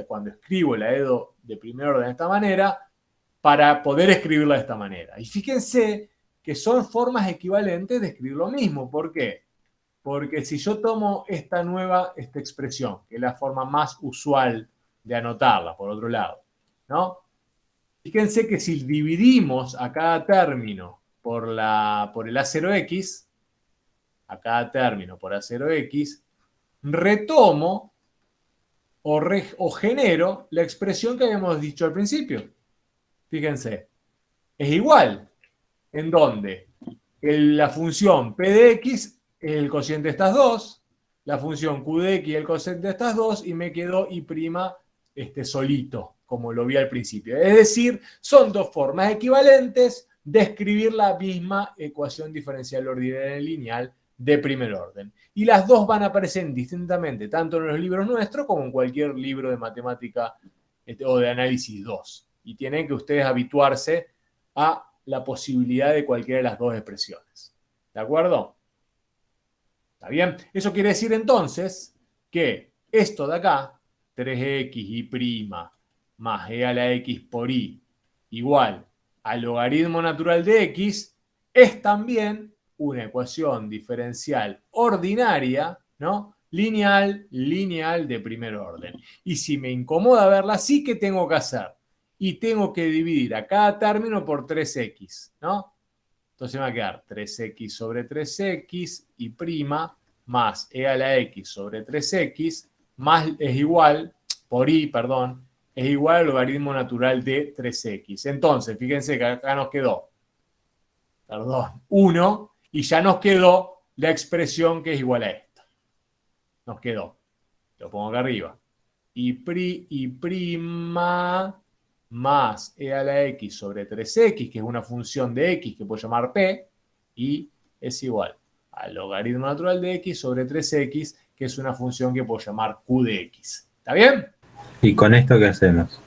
S1: cuando escribo la edo de primer orden de esta manera, para poder escribirla de esta manera. Y fíjense que son formas equivalentes de escribir lo mismo. ¿Por qué? Porque si yo tomo esta expresión, que es la forma más usual de anotarla, por otro lado, ¿no? Fíjense que si dividimos a cada término por el A0X, a cada término por A0X, retomo o genero la expresión que habíamos dicho al principio. Fíjense, es igual. ¿En dónde? La función p de x es el cociente de estas dos, la función q de x es el cociente de estas dos, y me quedó y' solito, como lo vi al principio. Es decir, son dos formas equivalentes de escribir la misma ecuación diferencial ordinaria lineal de primer orden. Y las dos van a aparecer distintamente, tanto en los libros nuestros como en cualquier libro de matemática o de análisis 2. Y tienen que ustedes habituarse a la posibilidad de cualquiera de las dos expresiones. ¿De acuerdo? ¿Está bien? Eso quiere decir entonces que esto de acá, 3xy' más e a la x por y igual al logaritmo natural de x, es también una ecuación diferencial ordinaria, ¿no? Lineal de primer orden. Y si me incomoda verla así, ¿qué tengo que hacer? Y tengo que dividir a cada término por 3x, ¿no? Entonces me va a quedar 3x sobre 3x y prima más e a la x sobre 3x más es igual, por y, perdón, es igual al logaritmo natural de 3x. Entonces, fíjense que acá nos quedó, 1, y ya nos quedó la expresión que es igual a esta. Nos quedó lo pongo acá arriba, y prima más e a la x sobre 3x, que es una función de x que puedo llamar p, y es igual al logaritmo natural de x sobre 3x, que es una función que puedo llamar q de x. ¿Está bien?
S5: ¿Y con esto qué hacemos?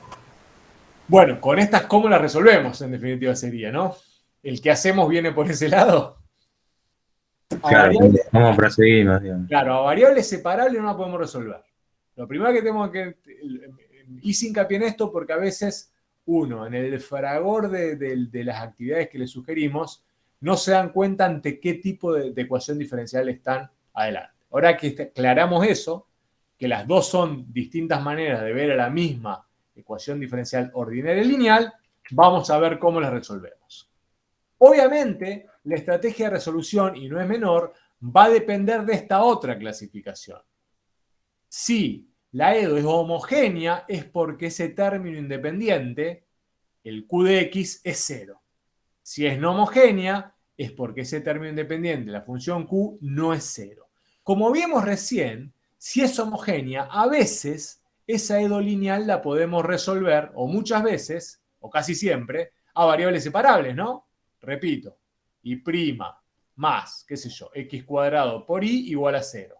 S1: Bueno, con estas, ¿cómo las resolvemos? En definitiva sería, ¿no? ¿El que hacemos viene por ese lado?
S5: Claro, ¿cómo proseguimos? Digamos?
S1: Claro, a variables separables no la podemos resolver. Lo primero que tenemos que... Hice hincapié en esto porque a veces uno, en el fragor de las actividades que le sugerimos, no se dan cuenta ante qué tipo de ecuación diferencial están adelante. Ahora que aclaramos eso, que las dos son distintas maneras de ver a la misma ecuación diferencial ordinaria y lineal, vamos a ver cómo las resolvemos. Obviamente, la estrategia de resolución, y no es menor, va a depender de esta otra clasificación. Si la EDO es homogénea, es porque ese término independiente, el Q de X, es 0. Si es no homogénea, es porque ese término independiente, la función Q, no es 0. Como vimos recién, si es homogénea, a veces esa EDO lineal la podemos resolver, o muchas veces, o casi siempre, a variables separables, ¿no? Repito, y prima más, qué sé yo, x cuadrado por y igual a 0.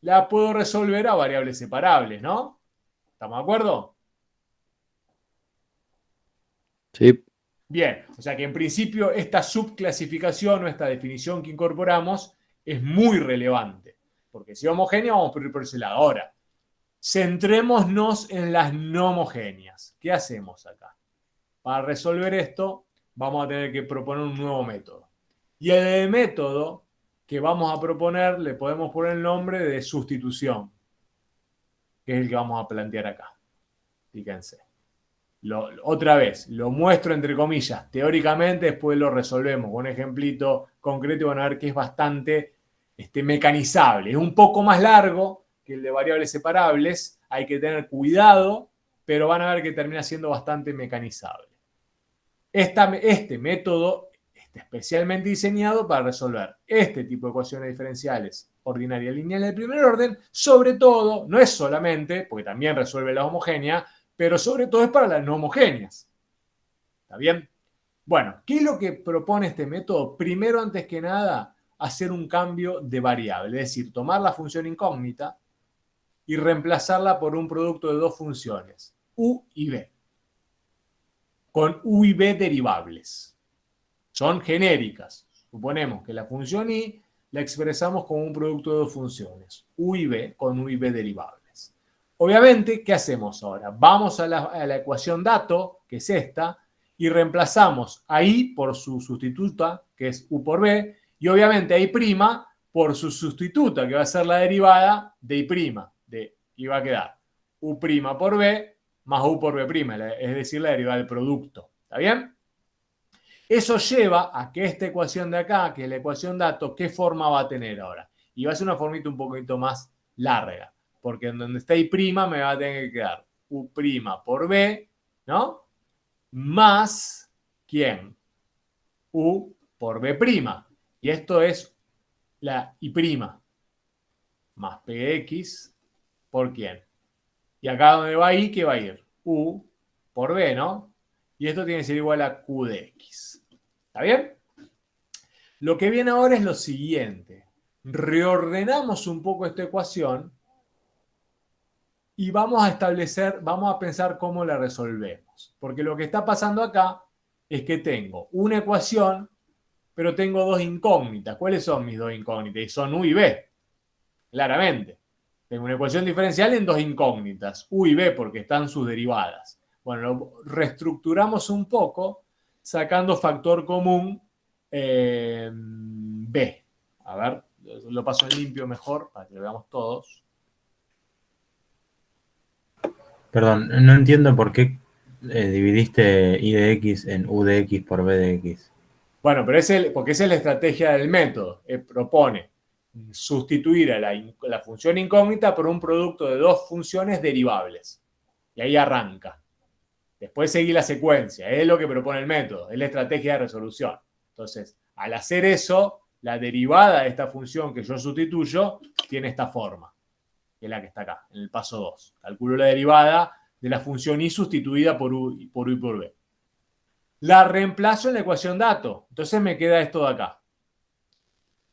S1: La puedo resolver a variables separables, ¿no? ¿Estamos de acuerdo?
S3: Sí.
S1: Bien, o sea que en principio esta subclasificación o esta definición que incorporamos es muy relevante, porque si es homogénea vamos a ir por ese lado. Ahora, centrémonos en las no homogéneas. ¿Qué hacemos acá? Para resolver esto vamos a tener que proponer un nuevo método. Y el método que vamos a proponer le podemos poner el nombre de sustitución, que es el que vamos a plantear acá. Fíjense. Otra vez, lo muestro entre comillas, teóricamente, después lo resolvemos con un ejemplito concreto y van a ver que es bastante mecanizable. Es un poco más largo que el de variables separables, hay que tener cuidado, pero van a ver que termina siendo bastante mecanizable. Este método está especialmente diseñado para resolver este tipo de ecuaciones diferenciales ordinarias y lineales de primer orden, sobre todo, no es solamente, porque también resuelve la homogénea, pero sobre todo es para las no homogéneas. ¿Está bien? Bueno, ¿qué es lo que propone este método? Primero, antes que nada, hacer un cambio de variable, es decir, tomar la función incógnita y reemplazarla por un producto de dos funciones, u y b, con u y b derivables. Son genéricas. Suponemos que la función y la expresamos como un producto de dos funciones, u y b, con u y b derivables. Obviamente, ¿qué hacemos ahora? Vamos a la ecuación dato, que es esta, y reemplazamos a i por su sustituta, que es u por b, y obviamente a i' por su sustituta, que va a ser la derivada de i', y va a quedar u' por b más u por b', es decir, la derivada del producto. ¿Está bien? Eso lleva a que esta ecuación de acá, que es la ecuación dato, ¿qué forma va a tener ahora? Y va a ser una formita un poquito más larga, porque en donde está i' me va a tener que quedar u' por b, ¿no? Más, ¿quién? U por b'. Y esto es la i' más px por quién. Y acá donde va i, ¿qué va a ir? U por b, ¿no? Y esto tiene que ser igual a q de x. ¿Está bien? Lo que viene ahora es lo siguiente. Reordenamos un poco esta ecuación y vamos a pensar cómo la resolvemos. Porque lo que está pasando acá es que tengo una ecuación, pero tengo dos incógnitas. ¿Cuáles son mis dos incógnitas? Y son u y b, claramente. Tengo una ecuación diferencial en dos incógnitas, u y b, porque están sus derivadas. Bueno, lo reestructuramos un poco sacando factor común b. A ver, lo paso en limpio mejor para que lo veamos todos.
S5: Perdón, no entiendo por qué dividiste i de x en u de x por b de x.
S1: Bueno, pero porque esa es la estrategia del método. Propone sustituir a la función incógnita por un producto de dos funciones derivables. Y ahí arranca. Después seguir la secuencia. Es lo que propone el método. Es la estrategia de resolución. Entonces, al hacer eso, la derivada de esta función que yo sustituyo tiene esta forma. que es la que está acá, en el paso 2. Calculo la derivada de la función y sustituida por u y por b. La reemplazo en la ecuación dato. Entonces me queda esto de acá.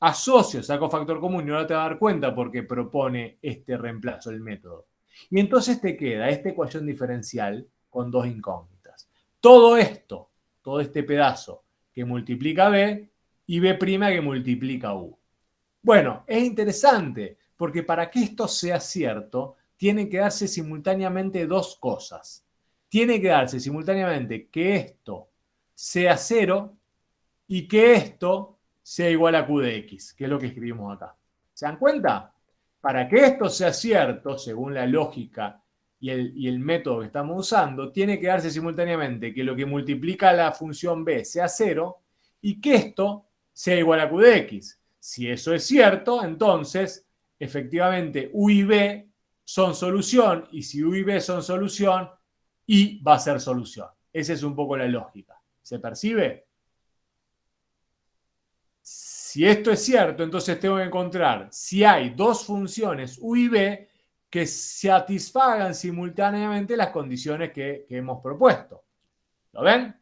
S1: Asocio, saco factor común y ahora te vas a dar cuenta porque propone este reemplazo, el método. Y entonces te queda esta ecuación diferencial con dos incógnitas. Todo esto, todo este pedazo que multiplica b y b' que multiplica u. Bueno, es interesante porque para que esto sea cierto, tienen que darse simultáneamente dos cosas. Tiene que darse simultáneamente que esto sea 0 y que esto sea igual a q de x, que es lo que escribimos acá. ¿Se dan cuenta? Para que esto sea cierto, según la lógica y el método que estamos usando, tiene que darse simultáneamente que lo que multiplica la función b sea 0 y que esto sea igual a q de x. Si eso es cierto, entonces, efectivamente, u y b son solución, y si u y b son solución, y va a ser solución. Esa es un poco la lógica. ¿Se percibe? Si esto es cierto, entonces tengo que encontrar si hay dos funciones u y b que satisfagan simultáneamente las condiciones que hemos propuesto. ¿Lo ven?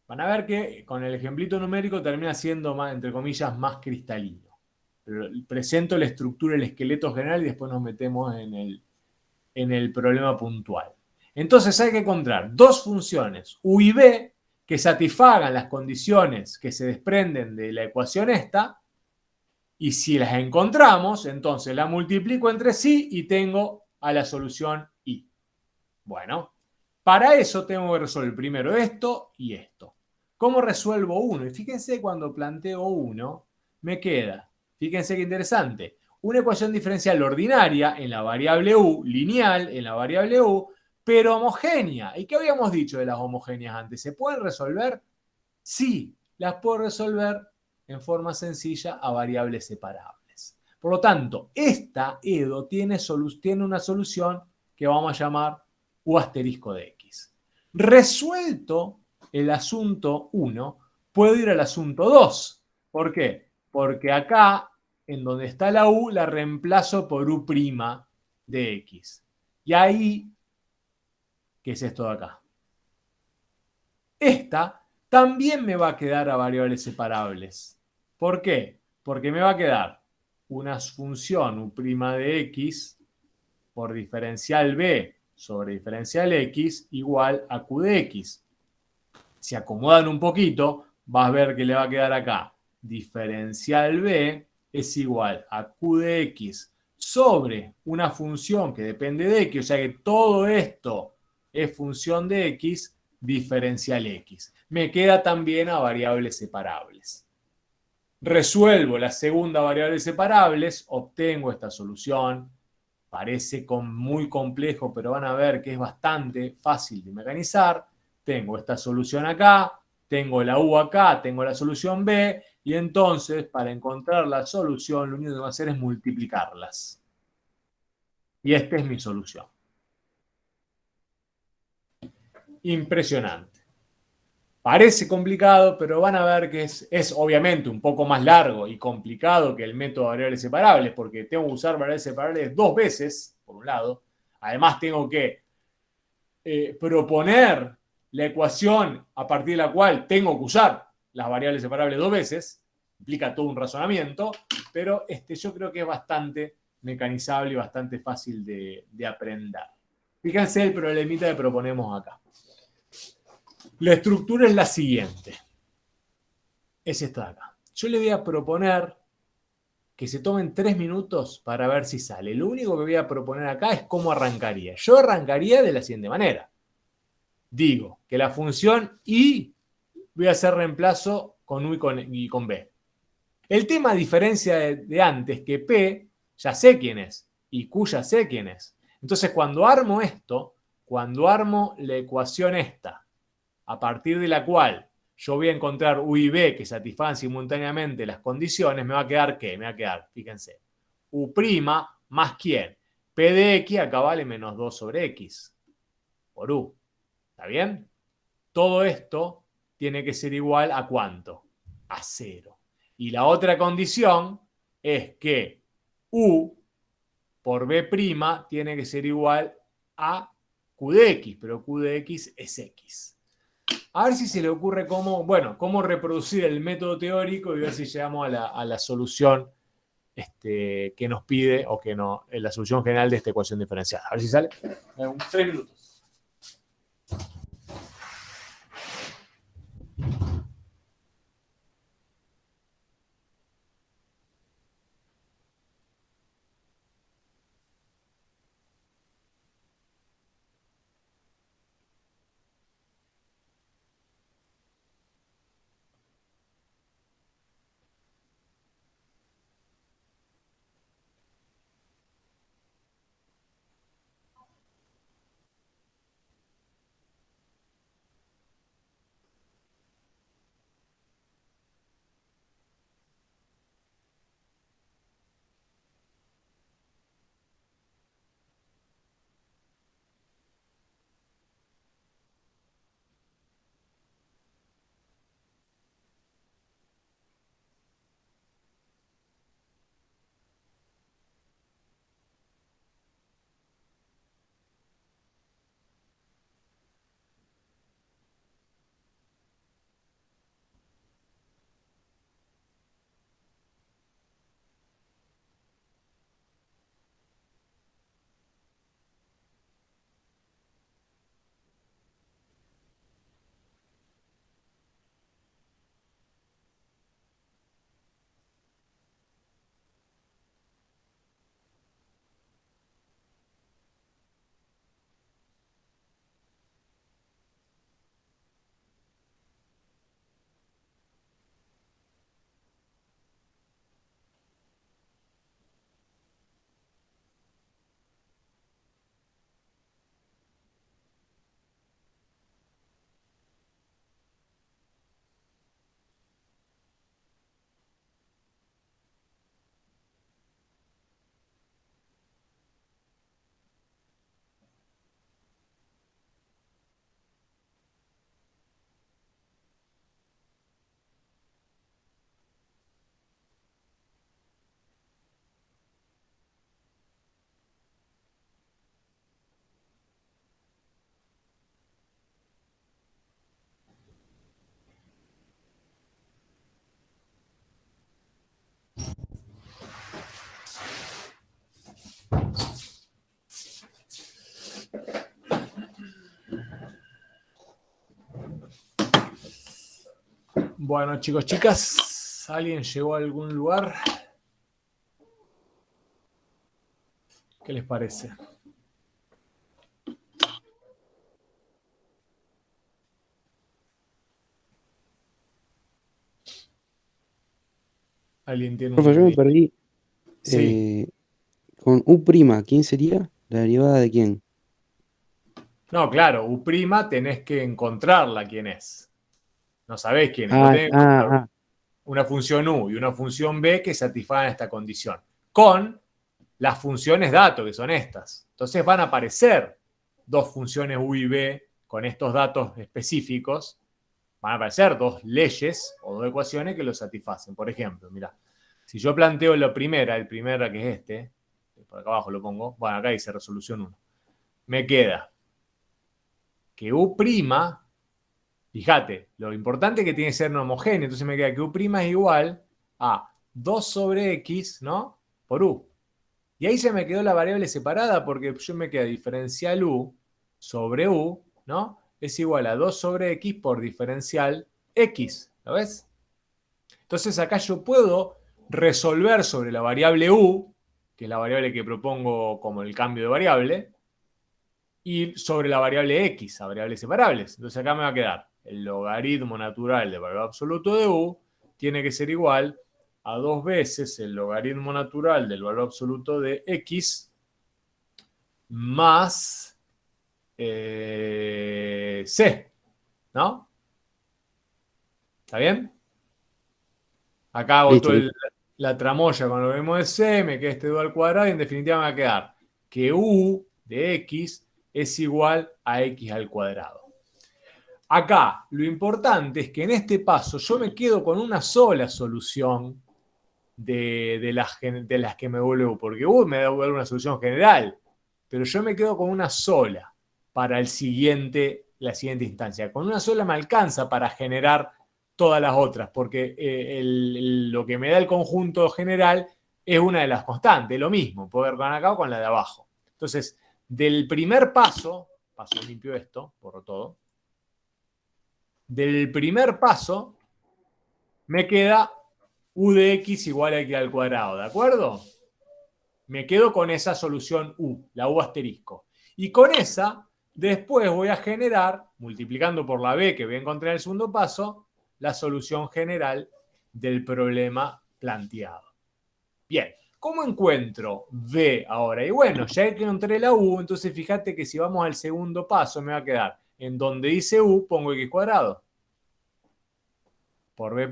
S1: Van a ver que con el ejemplito numérico termina siendo, más, entre comillas, más cristalino. Pero presento la estructura, el esqueleto general y después nos metemos en el problema puntual. Entonces hay que encontrar dos funciones u y b que satisfagan las condiciones que se desprenden de la ecuación esta, y si las encontramos, entonces la multiplico entre sí y tengo a la solución y. Bueno, para eso tengo que resolver primero esto y esto. ¿Cómo resuelvo uno? Y fíjense, cuando planteo uno, me queda, fíjense qué interesante, una ecuación diferencial ordinaria en la variable u, lineal en la variable u, pero homogénea. ¿Y qué habíamos dicho de las homogéneas antes? ¿Se pueden resolver? Sí, las puedo resolver en forma sencilla a variables separables. Por lo tanto, esta EDO tiene una solución que vamos a llamar u asterisco de x. Resuelto el asunto 1, puedo ir al asunto 2. ¿Por qué? Porque acá, en donde está la u, la reemplazo por u' de x. Y ahí, ¿qué es esto de acá? Esta también me va a quedar a variables separables. ¿Por qué? Porque me va a quedar una función u' de x por diferencial b sobre diferencial x igual a q de x. Si acomodan un poquito, vas a ver que le va a quedar acá diferencial b es igual a q de x sobre una función que depende de x, o sea que todo esto es función de x, diferencial x. Me queda también a variables separables. Resuelvo la segunda variable separables, obtengo esta solución. Parece muy complejo, pero van a ver que es bastante fácil de mecanizar. Tengo esta solución acá, tengo la u acá, tengo la solución b, y entonces para encontrar la solución lo único que voy a hacer es multiplicarlas. Y esta es mi solución. Impresionante. Parece complicado, pero van a ver que es obviamente un poco más largo y complicado que el método de variables separables, porque tengo que usar variables separables dos veces, por un lado. Además tengo que proponer la ecuación a partir de la cual tengo que usar las variables separables dos veces. Implica todo un razonamiento, pero yo creo que es bastante mecanizable y bastante fácil de aprender. Fíjense el problemita que proponemos acá. La estructura es la siguiente. Es esta de acá. Yo le voy a proponer que se tomen 3 minutos para ver si sale. Lo único que voy a proponer acá es cómo arrancaría. Yo arrancaría de la siguiente manera. Digo que la función y voy a hacer reemplazo con u y con b. El tema, a diferencia de antes, que p ya sé quién es y q ya sé quién es. Entonces, cuando armo esto, cuando armo la ecuación esta, a partir de la cual yo voy a encontrar u y b que satisfagan simultáneamente las condiciones, me va a quedar ¿qué? Me va a quedar, fíjense, u' más ¿quién? P de x acá vale menos 2 sobre x por u. ¿Está bien? Todo esto tiene que ser igual a ¿cuánto? A 0. Y la otra condición es que U por B' tiene que ser igual a Q de X, pero Q de X es X. A ver si se le ocurre cómo reproducir el método teórico y ver si llegamos a la solución que nos pide o que no, la solución general de esta ecuación diferencial. A ver si sale. 3 minutos. Bueno, chicos, chicas, ¿alguien llegó a algún lugar? ¿Qué les parece? ¿Alguien tiene un...
S3: Profe, yo me perdí.
S1: Sí.
S3: Con U', ¿quién sería? ¿La derivada de quién?
S1: No, claro, U' tenés que encontrarla quién es. No sabés quién es. Vos tenés que encontrar una función U y una función B que satisfagan esta condición. Con las funciones datos, que son estas. Entonces van a aparecer dos funciones U y B con estos datos específicos. Van a aparecer dos leyes o dos ecuaciones que lo satisfacen. Por ejemplo, mira, si yo planteo la primera, el primera que es por acá abajo lo pongo, bueno, acá dice resolución 1. Me queda que U', fíjate, lo importante es que tiene que ser no homogéneo, entonces me queda que U' es igual a 2 sobre X, ¿no? Por U. Y ahí se me quedó la variable separada porque yo me queda diferencial U sobre U, ¿no? Es igual a 2 sobre X por diferencial X, ¿lo ves? Entonces acá yo puedo resolver sobre la variable U, que es la variable que propongo como el cambio de variable, y sobre la variable X, a variables separables. Entonces acá me va a quedar el logaritmo natural del valor absoluto de U tiene que ser igual a 2 veces el logaritmo natural del valor absoluto de X más C, ¿no? ¿Está bien? Acá hago
S3: Listo,
S1: toda
S3: listo.
S1: la tramoya con lo mismo de C, me queda este 2 al cuadrado y en definitiva me va a quedar que U de X es igual a X al cuadrado. Acá, lo importante es que en este paso yo me quedo con una sola solución de las que me devuelve U, porque U me devuelve una solución general, pero yo me quedo con una sola para la siguiente instancia. Con una sola me alcanza para generar todas las otras, porque lo que me da el conjunto general es una de las constantes, lo mismo, puedo ver con acá o con la de abajo. Entonces, del primer paso limpio esto, borro todo, del primer paso me queda U de X igual a X al cuadrado, ¿de acuerdo? Me quedo con esa solución U, la U asterisco. Y con esa, después voy a generar, multiplicando por la B que voy a encontrar en el segundo paso, la solución general del problema planteado. Bien, ¿cómo encuentro B ahora? Y bueno, ya que encontré la U, entonces fíjate que si vamos al segundo paso me va a quedar en donde dice U, pongo X cuadrado por B',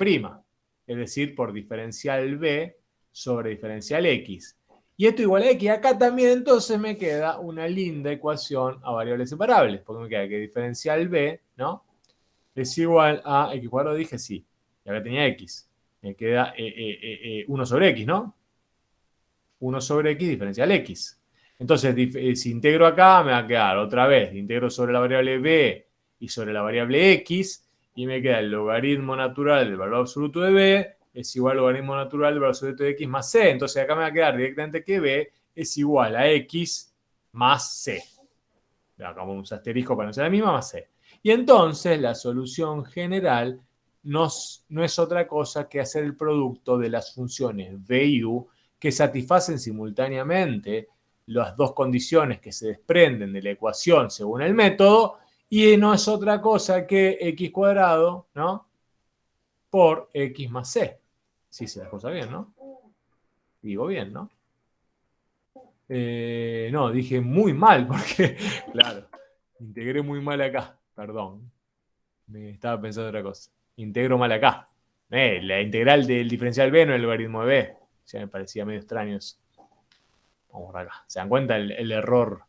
S1: es decir, por diferencial B sobre diferencial X. Y esto igual a X. Acá también entonces me queda una linda ecuación a variables separables, porque me queda que diferencial B, ¿no? Es igual a X cuadrado, dije sí. Y acá tenía X. Me queda 1 sobre X, ¿no? 1 sobre X diferencial X. Entonces, si integro acá, me va a quedar otra vez. Integro sobre la variable B y sobre la variable X, y me queda el logaritmo natural del valor absoluto de B es igual al logaritmo natural del valor absoluto de X más C. Entonces, acá me va a quedar directamente que B es igual a X más C. Acá un asterisco para no ser la misma, más C. Y entonces, la solución general no es otra cosa que hacer el producto de las funciones B y U que satisfacen simultáneamente las dos condiciones que se desprenden de la ecuación según el método, y no es otra cosa que X cuadrado, ¿no? Por X más C. Sí, se la cosa bien, ¿no? Digo bien, ¿no? No, dije muy mal porque, claro, integré muy mal acá. Perdón. Me estaba pensando otra cosa. Integro mal acá. La integral del diferencial B no es el logaritmo de B. Ya me parecía medio extraño eso. Vamos por acá. ¿Se dan cuenta el error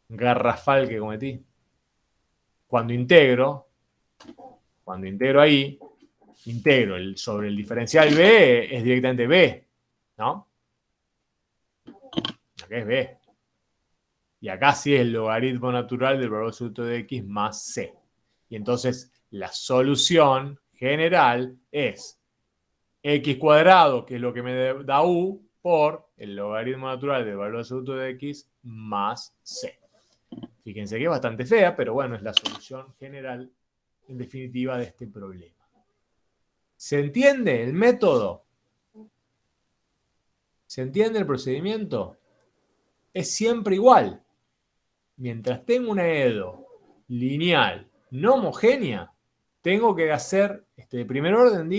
S1: garrafal que cometí? Cuando integro ahí, integro sobre el diferencial B, es directamente B, ¿no? Acá es B. Y acá sí es el logaritmo natural del valor absoluto de X más C. Y entonces la solución general es X cuadrado, que es lo que me da U, por el logaritmo natural del valor absoluto de X más C. Fíjense que es bastante fea, pero bueno, es la solución general, en definitiva, de este problema. ¿Se entiende el método? ¿Se entiende el procedimiento? Es siempre igual. Mientras tengo una EDO lineal no homogénea, tengo que hacer, de primer orden,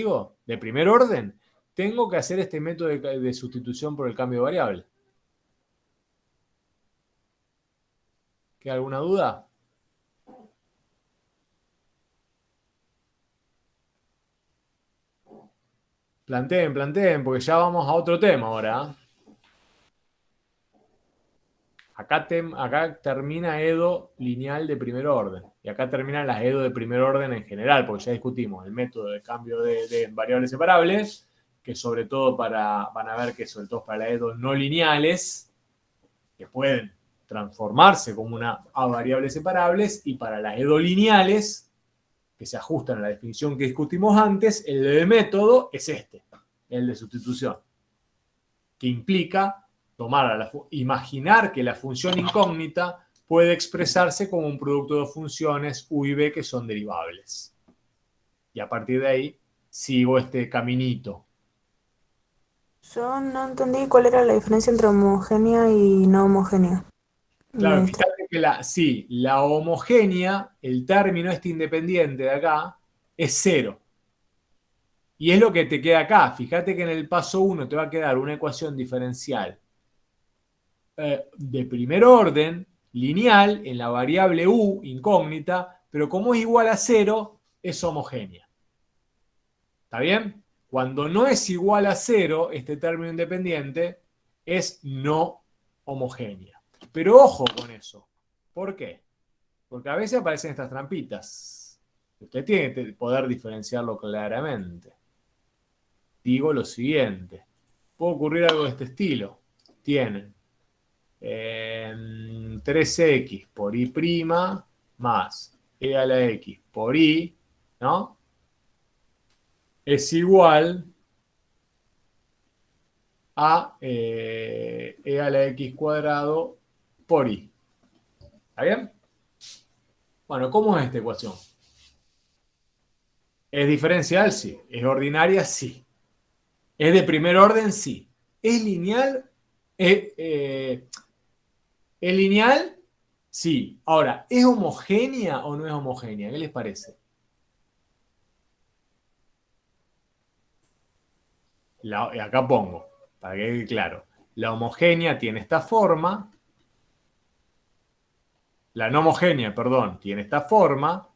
S1: tengo que hacer este método de sustitución por el cambio de variable. ¿Queda alguna duda? Planteen, porque ya vamos a otro tema ahora. Acá termina EDO lineal de primer orden. Y acá terminan las EDO de primer orden en general, porque ya discutimos el método de cambio de variables separables, que sobre todo van a ver que sobre todo para las EDO no lineales, que pueden transformarse como a variables separables, y para las EDO lineales, que se ajustan a la definición que discutimos antes, el de método es el de sustitución, que implica imaginar que la función incógnita puede expresarse como un producto de funciones U y B que son derivables. Y a partir de ahí sigo este caminito.
S6: Yo no entendí cuál era la diferencia entre homogénea y no homogénea.
S1: Claro, fíjate que la homogénea, el término independiente de acá, es 0. Y es lo que te queda acá. Fíjate que en el paso 1 te va a quedar una ecuación diferencial de primer orden, lineal, en la variable U, incógnita, pero como es igual a 0, es homogénea. ¿Está bien? Cuando no es igual a 0, este término independiente es no homogénea. Pero ojo con eso. ¿Por qué? Porque a veces aparecen estas trampitas. Usted tiene que poder diferenciarlo claramente. Digo lo siguiente. puede ocurrir algo de este estilo. Tienen 3x por y' más e a la x por y, ¿no? Es igual a e a la x cuadrado por y. ¿Está bien? Bueno, ¿cómo es esta ecuación? ¿Es diferencial? Sí. ¿Es ordinaria? Sí. ¿Es de primer orden? Sí. ¿Es lineal? ¿Es lineal? Sí. Ahora, ¿es homogénea o no es homogénea? ¿Qué les parece? Acá pongo, para que quede claro. La homogénea tiene esta forma. La no homogénea, perdón, tiene esta forma.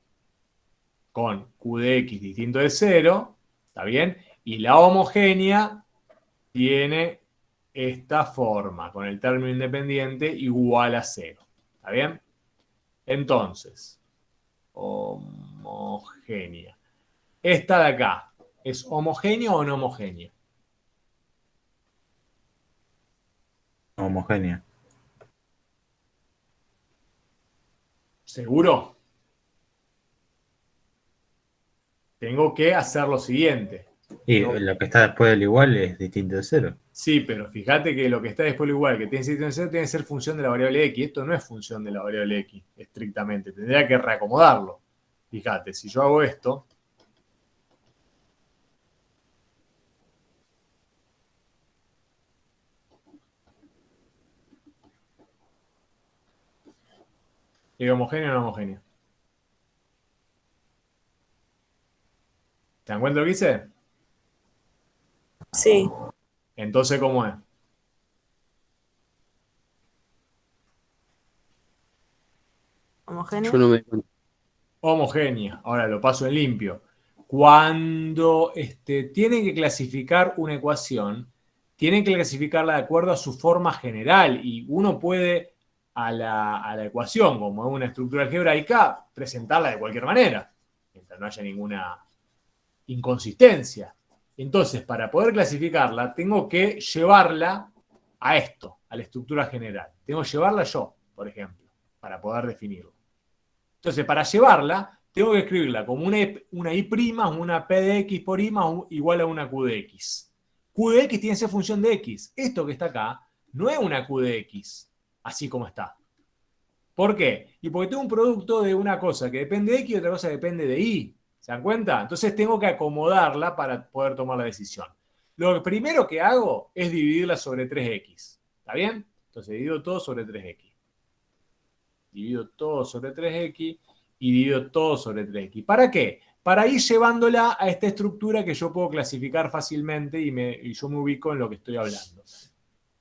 S1: Con q de x distinto de 0. ¿Está bien? Y la homogénea tiene esta forma, con el término independiente igual a 0. ¿Está bien? Entonces, homogénea. Esta de acá, ¿es homogénea o no homogénea?
S5: Homogénea.
S1: ¿Seguro? Tengo que hacer lo siguiente.
S5: Y
S1: No.
S5: lo que está después del igual es distinto de 0.
S1: Sí, pero fíjate que lo que está después del igual, que tiene que ser, tiene que ser función de la variable x. Esto no es función de la variable x, estrictamente. Tendría que reacomodarlo. Fíjate, si yo hago esto, ¿es homogéneo o no homogéneo? ¿Te dan cuenta lo que hice?
S6: Sí.
S1: Entonces, ¿cómo es?
S6: ¿Homogéneo?
S3: Yo no me doy cuenta.
S1: Homogénea. Ahora lo paso en limpio. Cuando tienen que clasificar una ecuación, tienen que clasificarla de acuerdo a su forma general. Y uno puede a la ecuación, como es una estructura algebraica, presentarla de cualquier manera, mientras no haya ninguna inconsistencia. Entonces, para poder clasificarla, tengo que llevarla a esto, a la estructura general. Tengo que llevarla yo, por ejemplo, para poder definirlo. Entonces, para llevarla, tengo que escribirla como una y', una p de x por y más igual a una q de x. Q de x tiene que ser función de x. Esto que está acá no es una q de x, así como está. ¿Por qué? Y porque tengo un producto de una cosa que depende de x y otra cosa que depende de y. ¿Se dan cuenta? Entonces tengo que acomodarla para poder tomar la decisión. Lo primero que hago es dividirla sobre 3x. ¿Está bien? Entonces divido todo sobre 3x. Divido todo sobre 3x y divido todo sobre 3x. ¿Para qué? Para ir llevándola a esta estructura que yo puedo clasificar fácilmente y yo me ubico en lo que estoy hablando.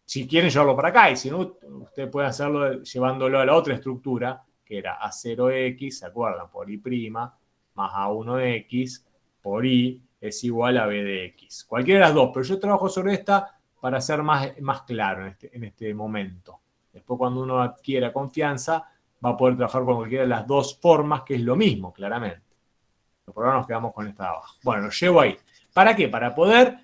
S1: Si quieren llevarlo para acá, y si no, ustedes pueden hacerlo llevándolo a la otra estructura, que era A0x, ¿se acuerdan? Por y' más A1x por y es igual a b de x. Cualquiera de las dos, pero yo trabajo sobre esta para ser más claro en este momento. Después, cuando uno adquiera confianza, va a poder trabajar con cualquiera de las dos formas, que es lo mismo, claramente. Pero por ahora nos quedamos con esta de abajo. Bueno, lo llevo ahí. ¿Para qué? Para poder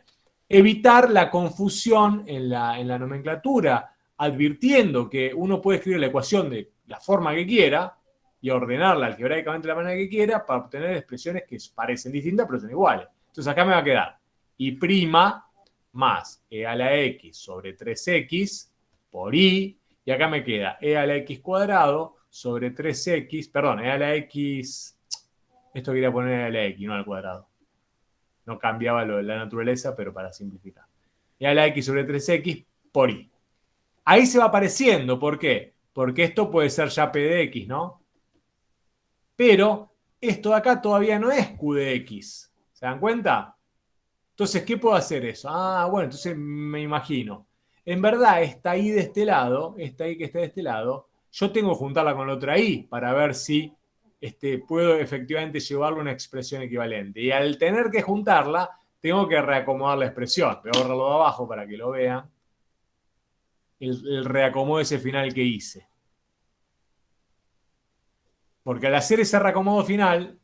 S1: evitar la confusión en la nomenclatura, advirtiendo que uno puede escribir la ecuación de la forma que quiera y ordenarla algebraicamente de la manera que quiera para obtener expresiones que parecen distintas pero son iguales. Entonces acá me va a quedar y' más e a la x sobre 3x por y, y acá me queda e a la x cuadrado sobre 3x, perdón, e a la x, esto quería poner e a la x, no al cuadrado. No cambiaba lo de la naturaleza, pero para simplificar. Y a la x sobre 3x por y. Ahí se va apareciendo. ¿Por qué? Porque esto puede ser ya p de x, ¿no? Pero esto de acá todavía no es q de x. ¿Se dan cuenta? Entonces, ¿qué puedo hacer eso? Ah, bueno, entonces me imagino. En verdad, esta y de este lado, esta y que está de este lado, yo tengo que juntarla con la otra y para ver si puedo efectivamente llevarle una expresión equivalente. Y al tener que juntarla, tengo que reacomodar la expresión. Voy a borrarlo de abajo para que lo vean. El reacomodo ese final que hice. Porque al hacer ese reacomodo final,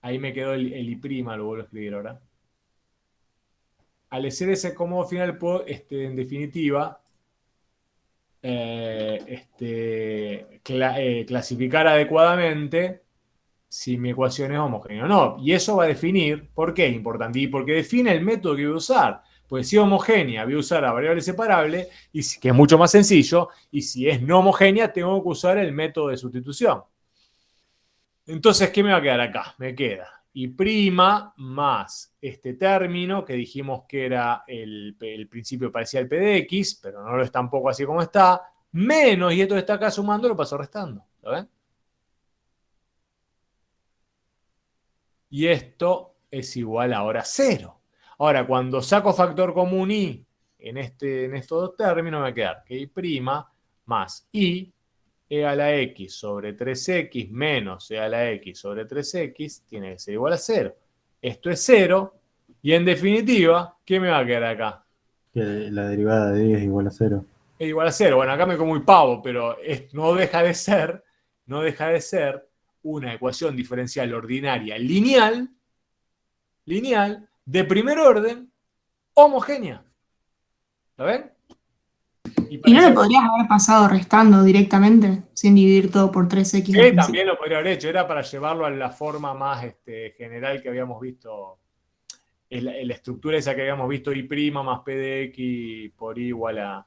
S1: ahí me quedó el y', lo vuelvo a escribir ahora. al hacer ese acomodo final puedo, en definitiva, clasificar adecuadamente si mi ecuación es homogénea o no. Y eso va a definir, ¿por qué es importante? Y porque define el método que voy a usar. Pues si es homogénea, voy a usar a variable separable, que es mucho más sencillo, y si es no homogénea, tengo que usar el método de sustitución. Entonces, ¿qué me va a quedar acá? Me queda y' más este término que dijimos que era el principio parcial P de X, pero no lo es tampoco así como está, menos, y esto que está acá sumando lo paso restando. ¿Lo ven? Y esto es igual ahora a 0. Ahora, cuando saco factor común y en estos dos términos, me va a quedar que y' más y e a la x sobre 3x menos e a la x sobre 3x tiene que ser igual a 0. Esto es 0. Y en definitiva, ¿qué me va a quedar acá?
S7: Que la derivada de y es igual a 0.
S1: Es igual a 0. Bueno, acá me como muy pavo, pero no deja de ser una ecuación diferencial ordinaria lineal de primer orden homogénea. ¿Lo ven?
S2: ¿Y no lo podrías haber pasado restando directamente, sin dividir todo por 3x?
S1: Sí, también lo podría haber hecho. Era para llevarlo a la forma más general que habíamos visto. La estructura esa que habíamos visto, y' más p de x por y igual a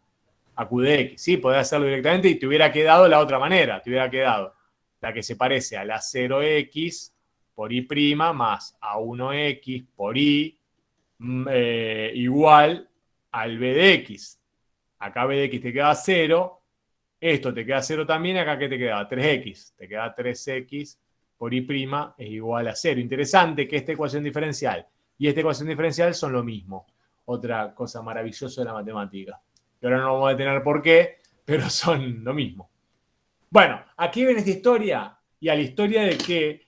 S1: q de x. Sí, podés hacerlo directamente y te hubiera quedado la otra manera. Te hubiera quedado la que se parece a la 0x por y' más a 1x por y igual al b de x. Acá b de x te queda 0, esto te queda 0 también, acá ¿qué te queda? 3x. Te queda 3x por y' es igual a 0. Interesante que esta ecuación diferencial y esta ecuación diferencial son lo mismo. Otra cosa maravillosa de la matemática. Que ahora no vamos a detener por qué, pero son lo mismo. Bueno, aquí ven esta historia y a la historia de que,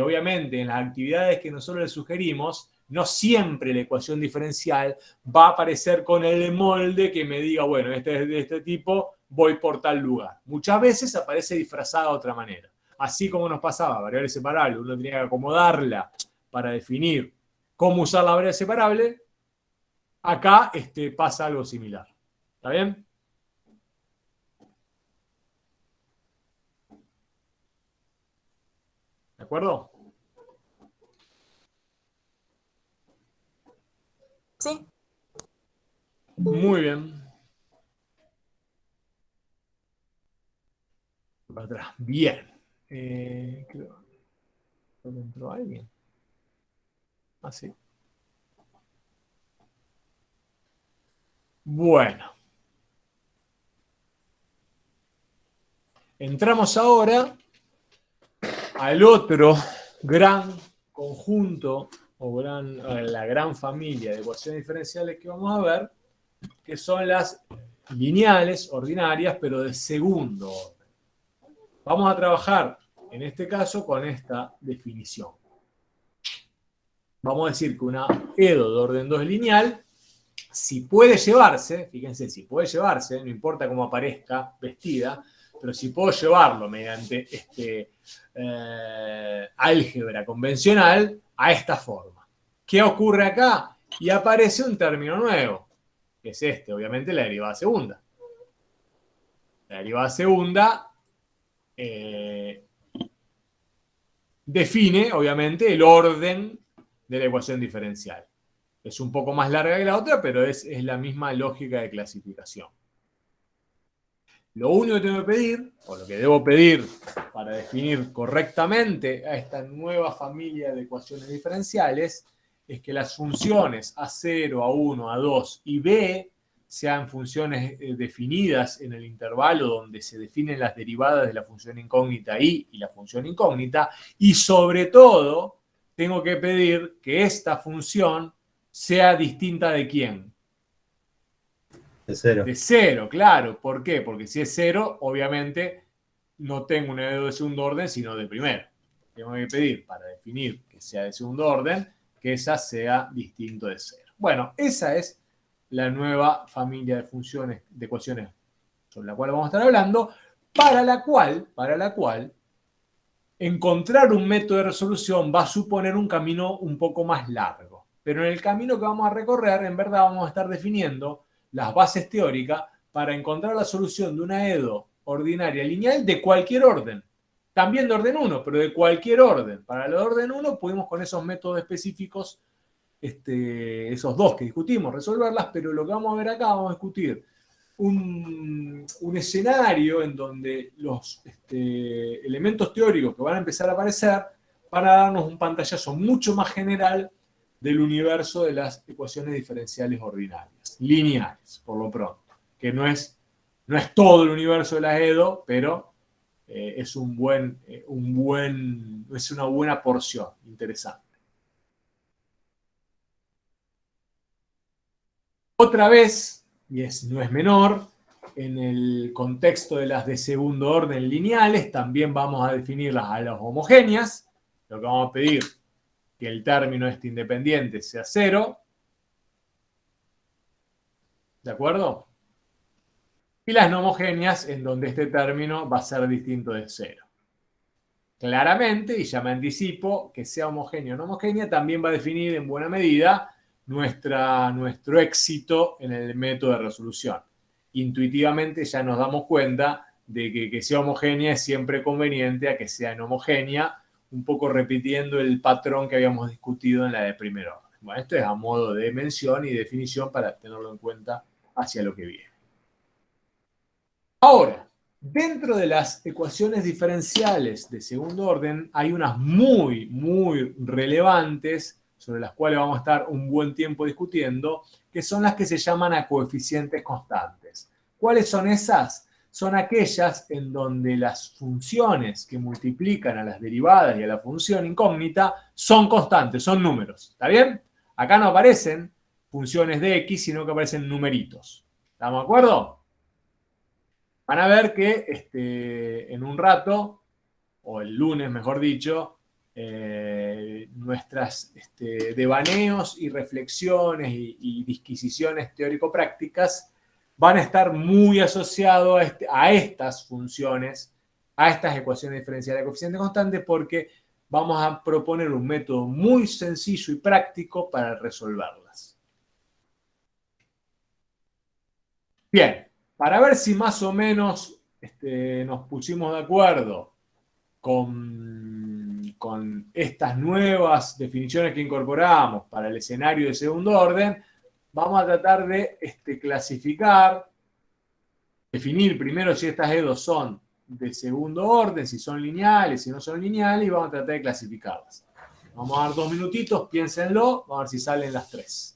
S1: obviamente, en las actividades que nosotros les sugerimos, no siempre la ecuación diferencial va a aparecer con el molde que me diga, bueno, este es de este tipo, voy por tal lugar. Muchas veces aparece disfrazada de otra manera. Así como nos pasaba, variable separable, uno tenía que acomodarla para definir cómo usar la variable separable, acá pasa algo similar. ¿Está bien? ¿De acuerdo?
S6: Sí.
S1: Muy bien. Para atrás. Bien. Creo que entró alguien. Ah, sí. Bueno. Entramos ahora al otro gran conjunto o la gran familia de ecuaciones diferenciales que vamos a ver, que son las lineales, ordinarias, pero de segundo orden. Vamos a trabajar, en este caso, con esta definición. Vamos a decir que una EDO de orden 2 lineal, si puede llevarse, fíjense, si puede llevarse, no importa cómo aparezca vestida, pero si puedo llevarlo mediante álgebra convencional a esta forma. ¿Qué ocurre acá? Y aparece un término nuevo, que es obviamente la derivada segunda. La derivada segunda define, obviamente, el orden de la ecuación diferencial. Es un poco más larga que la otra, pero es la misma lógica de clasificación. Lo único que tengo que pedir, o lo que debo pedir para definir correctamente a esta nueva familia de ecuaciones diferenciales, es que las funciones A0, A1, A2 y B sean funciones definidas en el intervalo donde se definen las derivadas de la función incógnita y la función incógnita, y sobre todo tengo que pedir que esta función sea distinta de ¿quién?
S7: De 0.
S1: De 0, claro. ¿Por qué? Porque si es 0, obviamente no tengo una EDO de segundo orden, sino de primero. Tengo que pedir, para definir que sea de segundo orden, que esa sea distinto de 0. Bueno, esa es la nueva familia de funciones, de ecuaciones sobre la cual vamos a estar hablando, para la cual encontrar un método de resolución va a suponer un camino un poco más largo. Pero en el camino que vamos a recorrer, en verdad vamos a estar definiendo las bases teóricas para encontrar la solución de una EDO ordinaria lineal de cualquier orden. También de orden 1, pero de cualquier orden. Para el orden 1 pudimos con esos métodos específicos, esos dos que discutimos, resolverlas, pero lo que vamos a ver acá, vamos a discutir un escenario en donde los elementos teóricos que van a empezar a aparecer van a darnos un pantallazo mucho más general del universo de las ecuaciones diferenciales ordinarias, lineales, por lo pronto, que no es todo el universo de la EDO, pero es una buena porción, interesante. Otra vez, y no es menor, en el contexto de las de segundo orden lineales, también vamos a definirlas a las homogéneas. Lo que vamos a pedir que el término independiente sea 0. ¿De acuerdo? Y las no homogéneas, en donde este término va a ser distinto de 0. Claramente, y ya me anticipo, que sea homogénea o no homogénea, también va a definir en buena medida nuestro éxito en el método de resolución. Intuitivamente ya nos damos cuenta de que sea homogénea es siempre conveniente a que sea no homogénea, un poco repitiendo el patrón que habíamos discutido en la de primer orden. Bueno, esto es a modo de mención y definición para tenerlo en cuenta hacia lo que viene. Ahora, dentro de las ecuaciones diferenciales de segundo orden hay unas muy, muy relevantes sobre las cuales vamos a estar un buen tiempo discutiendo, que son las que se llaman a coeficientes constantes. ¿Cuáles son esas? Son aquellas en donde las funciones que multiplican a las derivadas y a la función incógnita son constantes, son números. ¿Está bien? Acá no aparecen funciones de x, sino que aparecen numeritos. ¿Estamos de acuerdo? Van a ver que en un rato, o el lunes mejor dicho, nuestras devaneos y reflexiones y disquisiciones teórico-prácticas van a estar muy asociados a estas funciones, a estas ecuaciones diferenciales de coeficiente constante, porque vamos a proponer un método muy sencillo y práctico para resolverlas. Bien, para ver si más o menos nos pusimos de acuerdo con estas nuevas definiciones que incorporamos para el escenario de segundo orden, vamos a tratar de clasificar, definir primero si estas EDO son de segundo orden, si son lineales, si no son lineales, y vamos a tratar de clasificarlas. Vamos a dar 2 minutitos, piénsenlo, vamos a ver si salen las 3.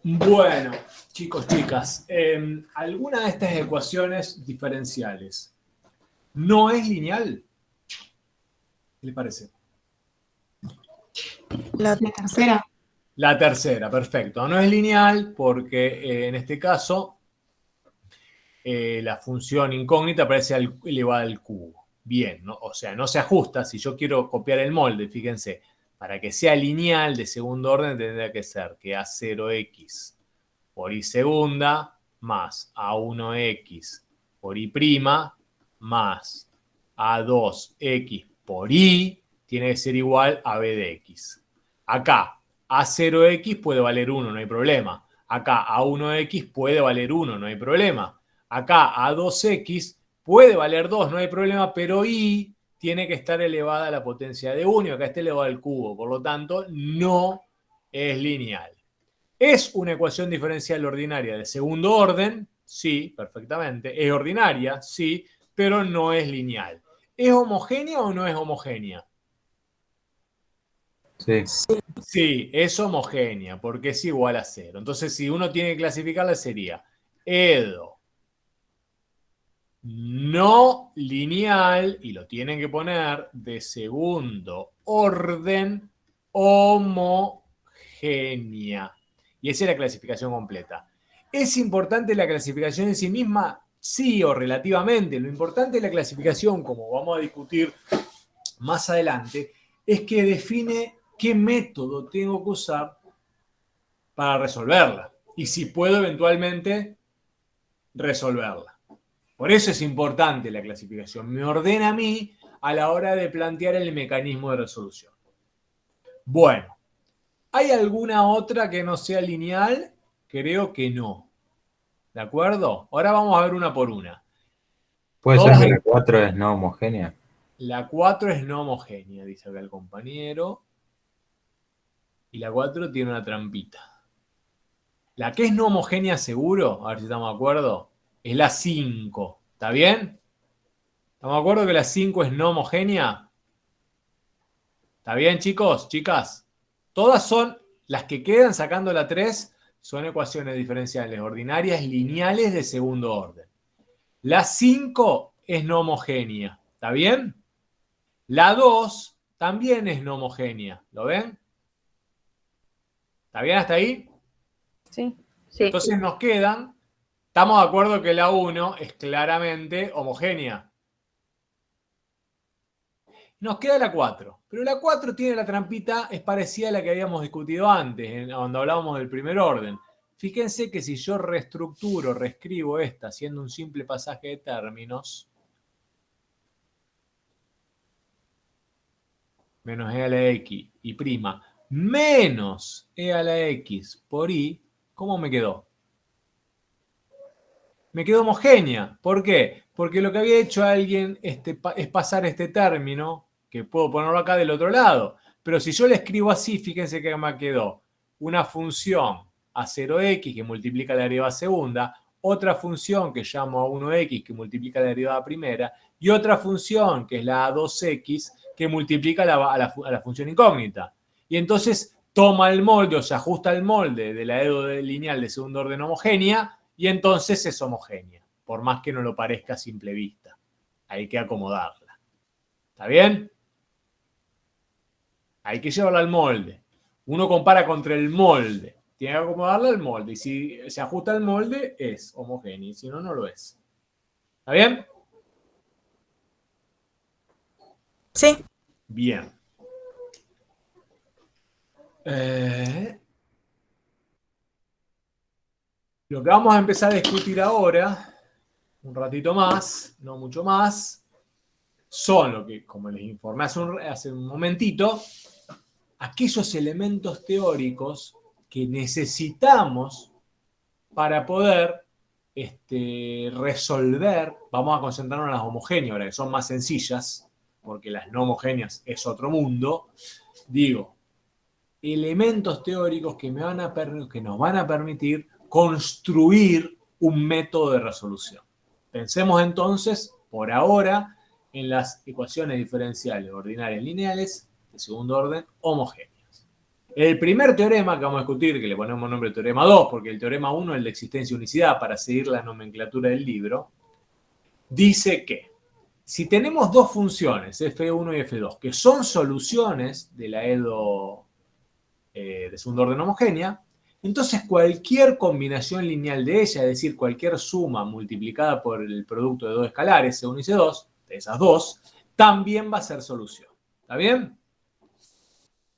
S1: Bueno, chicos, chicas, ¿alguna de estas ecuaciones diferenciales no es lineal? ¿Qué les parece?
S6: La
S2: La tercera.
S1: La tercera, perfecto. No es lineal porque en este caso la función incógnita aparece elevada al cubo. Bien, ¿no? O sea, no se ajusta. Si yo quiero copiar el molde, fíjense, para que sea lineal de segundo orden tendría que ser que A0x por y segunda más A1x por y prima más A2x por y tiene que ser igual a b de x. Acá A0x puede valer 1, no hay problema. Acá A1x puede valer 1, no hay problema. Acá A2x puede valer 2, no hay problema, pero y tiene que estar elevada a la potencia de 1 y acá está elevada al cubo. Por lo tanto, no es lineal. ¿Es una ecuación diferencial ordinaria de segundo orden? Sí, perfectamente. ¿Es ordinaria? Sí, pero no es lineal. ¿Es homogénea o no es homogénea?
S5: Sí.
S1: Sí, es homogénea porque es igual a 0. Entonces, si uno tiene que clasificarla, sería EDO no lineal, y lo tienen que poner de segundo orden, homogénea. Y esa es la clasificación completa. ¿Es importante la clasificación en sí misma? Sí, o relativamente. Lo importante de la clasificación, como vamos a discutir más adelante, es que define qué método tengo que usar para resolverla. Y si puedo eventualmente resolverla. Por eso es importante la clasificación. Me ordena a mí a la hora de plantear el mecanismo de resolución. Bueno, ¿hay alguna otra que no sea lineal? Creo que no. ¿De acuerdo? Ahora vamos a ver una por una.
S5: ¿Puede
S1: Todas-
S5: ser que la 4 es no homogénea?
S1: La 4 es no homogénea, dice acá el compañero. Y la 4 tiene una trampita. La que es no homogénea seguro, a ver si estamos de acuerdo, es la 5. ¿Está bien? ¿Estamos de acuerdo que la 5 es no homogénea? ¿Está bien, chicos? Chicas. Todas son, las que quedan sacando la 3, son ecuaciones diferenciales ordinarias lineales de segundo orden. La 5 es no homogénea. ¿Está bien? La 2 también es no homogénea. ¿Lo ven? ¿Está bien hasta ahí?
S8: Sí. Sí.
S1: Entonces nos quedan, estamos de acuerdo que la 1 es claramente homogénea. Nos queda la 4, pero la 4 tiene la trampita, es parecida a la que habíamos discutido antes, cuando hablábamos del primer orden. Fíjense que si yo reestructuro, reescribo esta haciendo un simple pasaje de términos, menos e a la x y prima, menos e a la x por y, ¿cómo me quedó? Me quedó homogénea. ¿Por qué? Porque lo que había hecho alguien es pasar este término, que puedo ponerlo acá del otro lado. Pero si yo le escribo así, fíjense que me quedó una función A0x que multiplica la derivada segunda, otra función que llamo A1x que multiplica la derivada primera, y otra función que es la A2x que multiplica a la función incógnita. Y entonces toma el molde o se ajusta al molde de la EDO lineal de segundo orden homogénea, y entonces es homogénea, por más que no lo parezca a simple vista. Hay que acomodarla. ¿Está bien? Hay que llevarla al molde. Uno compara contra el molde. Tiene que acomodarla al molde. Y si se ajusta al molde, es homogénea. Y si no, no lo es. ¿Está bien?
S6: Sí.
S1: Bien. Lo que vamos a empezar a discutir ahora, un ratito más, no mucho más, son lo que, como les informé hace un momentito, aquellos elementos teóricos que necesitamos para poder resolver, vamos a concentrarnos en las homogéneas ahora, que son más sencillas, porque las no homogéneas es otro mundo, digo, elementos teóricos que nos van a permitir construir un método de resolución. Pensemos entonces, por ahora, en las ecuaciones diferenciales ordinarias lineales de segundo orden homogéneas. El primer teorema que vamos a discutir, que le ponemos nombre teorema 2, porque el teorema 1 es el de existencia y unicidad, para seguir la nomenclatura del libro, dice que si tenemos dos funciones, F1 y F2, que son soluciones de la EDO de segundo orden homogénea, entonces cualquier combinación lineal de ella, es decir, cualquier suma multiplicada por el producto de dos escalares, C1 y C2, de esas dos, también va a ser solución. ¿Está bien?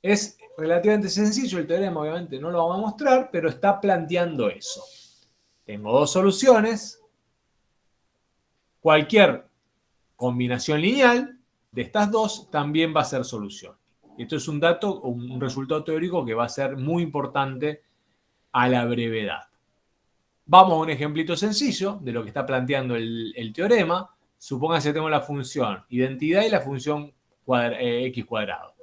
S1: Es relativamente sencillo el teorema, obviamente no lo vamos a mostrar, pero está planteando eso. Tengo dos soluciones, cualquier combinación lineal de estas dos también va a ser solución. Esto es un dato, un resultado teórico que va a ser muy importante a la brevedad. Vamos a un ejemplito sencillo de lo que está planteando el teorema. Supóngase que tengo la función identidad y la función x cuadrado.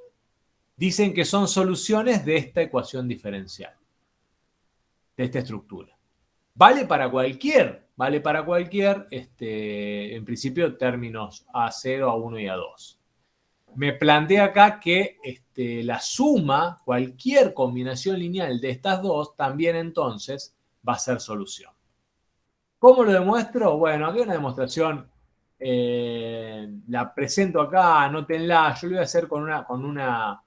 S1: Dicen que son soluciones de esta ecuación diferencial, de esta estructura. Vale para cualquier, en principio, términos A0, A1 y A2. Me plantea acá que la suma, cualquier combinación lineal de estas dos, también entonces va a ser solución. ¿Cómo lo demuestro? Bueno, aquí hay una demostración, la presento acá, anótenla. Yo lo voy a hacer con una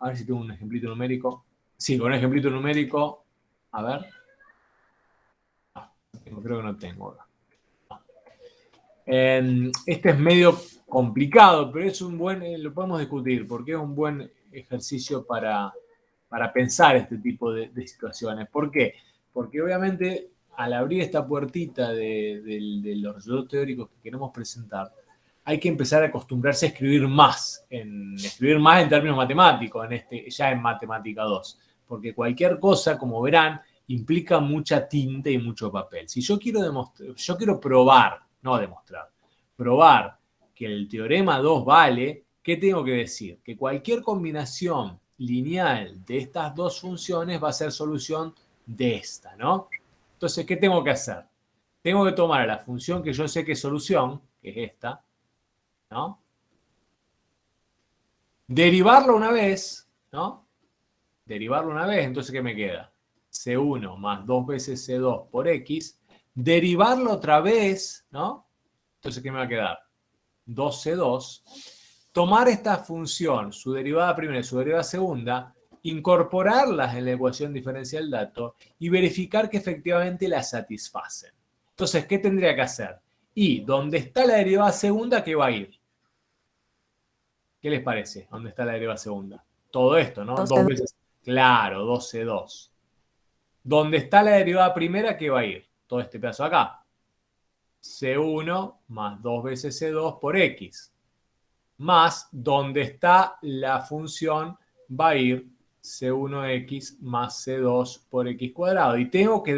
S1: a ver si tengo un ejemplito numérico. Sí, con un ejemplito numérico. A ver. Creo que no tengo. Este es medio complicado, pero es un buen, lo podemos discutir, porque es un buen ejercicio para pensar este tipo de situaciones. ¿Por qué? Porque obviamente al abrir esta puertita de los resultados teóricos que queremos presentar, hay que empezar a acostumbrarse a escribir más en términos matemáticos, ya en matemática 2. Porque cualquier cosa, como verán, implica mucha tinta y mucho papel. Si yo quiero probar, no demostrar, probar que el teorema 2 vale, ¿qué tengo que decir? Que cualquier combinación lineal de estas dos funciones va a ser solución de esta, ¿no? Entonces, ¿qué tengo que hacer? Tengo que tomar a la función que yo sé que es solución, que es esta, ¿no? Derivarlo una vez, ¿no? Derivarlo una vez, entonces ¿qué me queda? C1 más 2 veces C2 por X. Derivarlo otra vez, ¿no? Entonces ¿qué me va a quedar? 2C2. Tomar esta función, su derivada primera y su derivada segunda, incorporarlas en la ecuación diferencial dato y verificar que efectivamente la satisfacen. Entonces, ¿qué tendría que hacer? Y donde está la derivada segunda, ¿qué va a ir? ¿Qué les parece? ¿Dónde está la derivada segunda? Todo esto, ¿no? 2 veces. Claro, 2C2. ¿Dónde está la derivada primera, qué va a ir? Todo este pedazo acá. C1 más 2 veces C2 por X. Más donde está la función va a ir C1X más C2 por X cuadrado. Y tengo que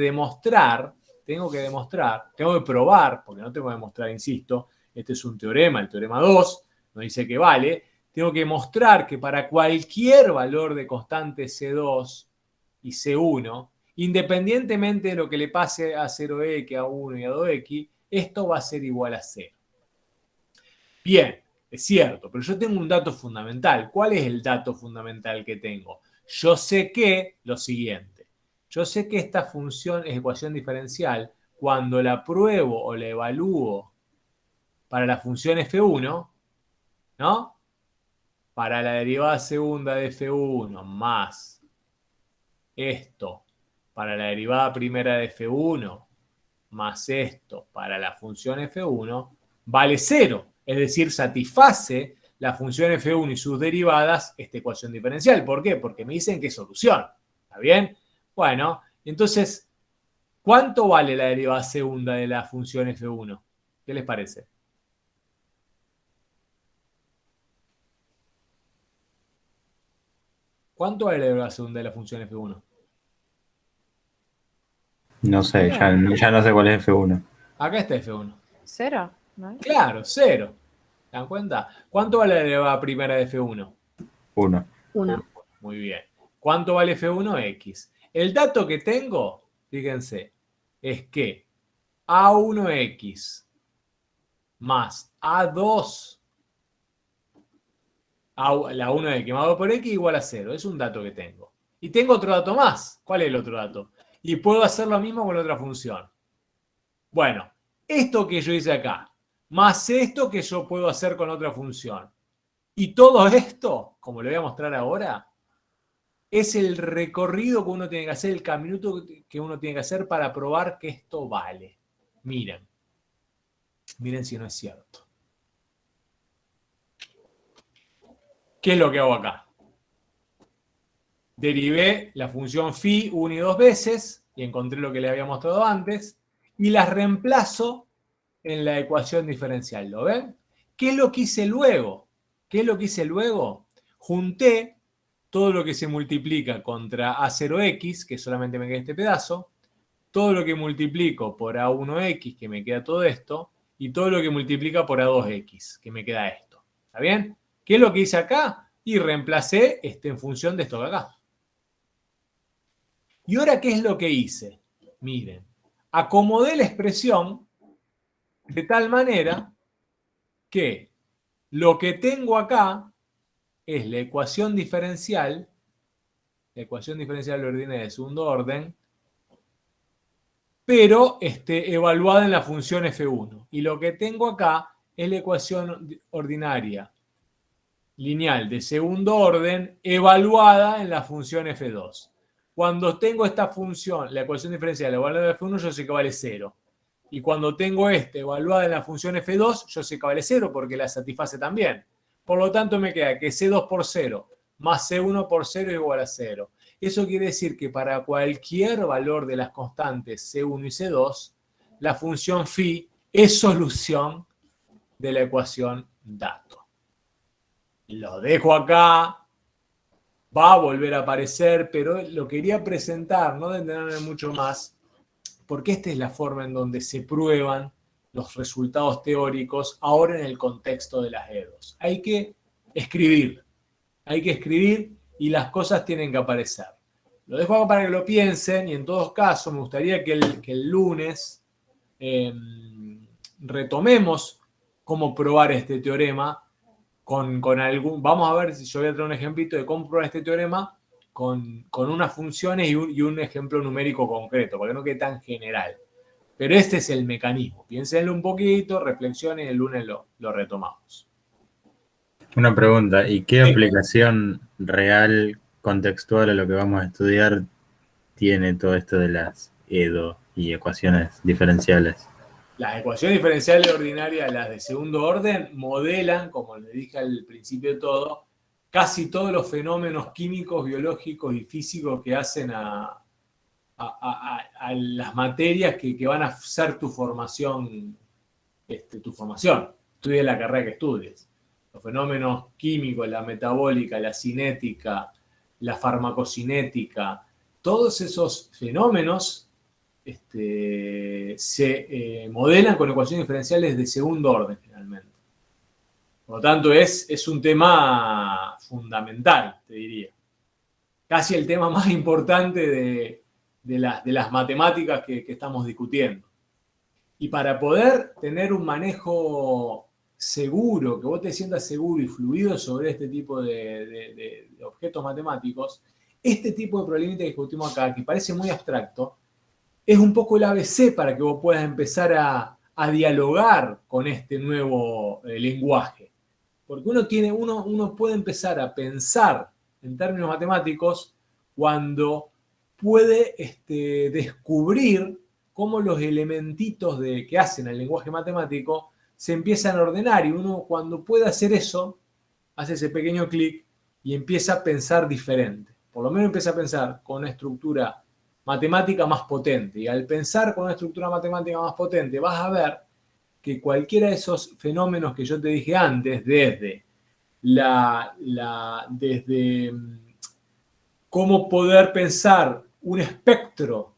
S1: probar, porque no tengo que demostrar, insisto, este es un teorema, el teorema 2, nos dice que vale. Tengo que mostrar que para cualquier valor de constante C2 y C1, independientemente de lo que le pase a 0x, a 1 y a 2x, esto va a ser igual a 0. Bien, es cierto, pero yo tengo un dato fundamental. ¿Cuál es el dato fundamental que tengo? Yo sé que lo siguiente. Yo sé que esta función es ecuación diferencial cuando la pruebo o la evalúo para la función F1, ¿no? Para la derivada segunda de F1 más esto para la derivada primera de F1 más esto para la función F1 vale 0. Es decir, satisface la función F1 y sus derivadas esta ecuación diferencial. ¿Por qué? Porque me dicen que es solución. ¿Está bien? Bueno, entonces, ¿cuánto vale la derivada segunda de la función F1? ¿Qué les parece? ¿Cuánto vale la derivada segunda de la función F1?
S5: No sé, ya no sé cuál es F1.
S1: Acá está F1.
S8: ¿Cero? ¿No?
S1: Claro, 0. ¿Se dan cuenta? ¿Cuánto vale la derivada primera de F1?
S5: 1.
S8: 1.
S1: Muy bien. ¿Cuánto vale F1? X. El dato que tengo, fíjense, es que A1X más A2 La 1x que me hago por x igual a 0. Es un dato que tengo. Y tengo otro dato más. ¿Cuál es el otro dato? Y puedo hacer lo mismo con la otra función. Bueno, esto que yo hice acá, más esto que yo puedo hacer con otra función. Y todo esto, como lo voy a mostrar ahora, es el recorrido que uno tiene que hacer, el caminito que uno tiene que hacer para probar que esto vale. Miren si no es cierto. ¿Qué es lo que hago acá? Derivé la función phi 1 y 2 veces, y encontré lo que les había mostrado antes, y las reemplazo en la ecuación diferencial. ¿Lo ven? ¿Qué es lo que hice luego? Junté todo lo que se multiplica contra A0x, que solamente me queda este pedazo, todo lo que multiplico por A1x, que me queda todo esto, y todo lo que multiplica por A2x, que me queda esto. ¿Está bien? ¿Qué es lo que hice acá? Y reemplacé en función de esto de acá. ¿Y ahora qué es lo que hice? Miren, acomodé la expresión de tal manera que lo que tengo acá es la ecuación diferencial ordinaria de segundo orden, pero evaluada en la función f1. Y lo que tengo acá es la ecuación ordinaria lineal de segundo orden evaluada en la función f2. Cuando tengo esta función, la ecuación diferencial evaluada en f1, yo sé que vale 0. Y cuando tengo evaluada en la función f2, yo sé que vale 0 porque la satisface también. Por lo tanto, me queda que c2 por 0 más c1 por 0 es igual a 0. Eso quiere decir que para cualquier valor de las constantes c1 y c2, la función phi es solución de la ecuación dato. Lo dejo acá, va a volver a aparecer, pero lo quería presentar, no detenerme mucho más, porque esta es la forma en donde se prueban los resultados teóricos ahora en el contexto de las EDOs. Hay que escribir y las cosas tienen que aparecer. Lo dejo acá para que lo piensen y en todos casos me gustaría que el lunes retomemos cómo probar este teorema con algún... Vamos a ver si yo voy a traer un ejemplito de cómo probar este teorema con unas funciones y un ejemplo numérico concreto, para que no quede tan general. Pero este es el mecanismo. Piénsenlo un poquito, reflexionen y el lunes lo retomamos.
S5: Una pregunta, ¿y qué aplicación real, contextual a lo que vamos a estudiar tiene todo esto de las EDO y ecuaciones diferenciales?
S1: Las ecuaciones diferenciales ordinarias, las de segundo orden, modelan, como les dije al principio de todo, casi todos los fenómenos químicos, biológicos y físicos que hacen a las materias que van a ser tu formación. Estudies la carrera que estudies. Los fenómenos químicos, la metabólica, la cinética, la farmacocinética, todos esos fenómenos se modelan con ecuaciones diferenciales de segundo orden, generalmente. Por lo tanto, es un tema fundamental, te diría. Casi el tema más importante de las matemáticas que estamos discutiendo. Y para poder tener un manejo seguro, que vos te sientas seguro y fluido sobre este tipo de objetos matemáticos, este tipo de problemita que discutimos acá, que parece muy abstracto, es un poco el ABC para que vos puedas empezar a dialogar con este nuevo lenguaje. Porque uno puede empezar a pensar en términos matemáticos cuando puede descubrir cómo los elementitos que hacen el lenguaje matemático se empiezan a ordenar. Y uno, cuando puede hacer eso, hace ese pequeño clic y empieza a pensar diferente. Por lo menos empieza a pensar con una estructura matemática más potente. Y al pensar con una estructura matemática más potente, vas a ver que cualquiera de esos fenómenos que yo te dije antes, desde cómo poder pensar un espectro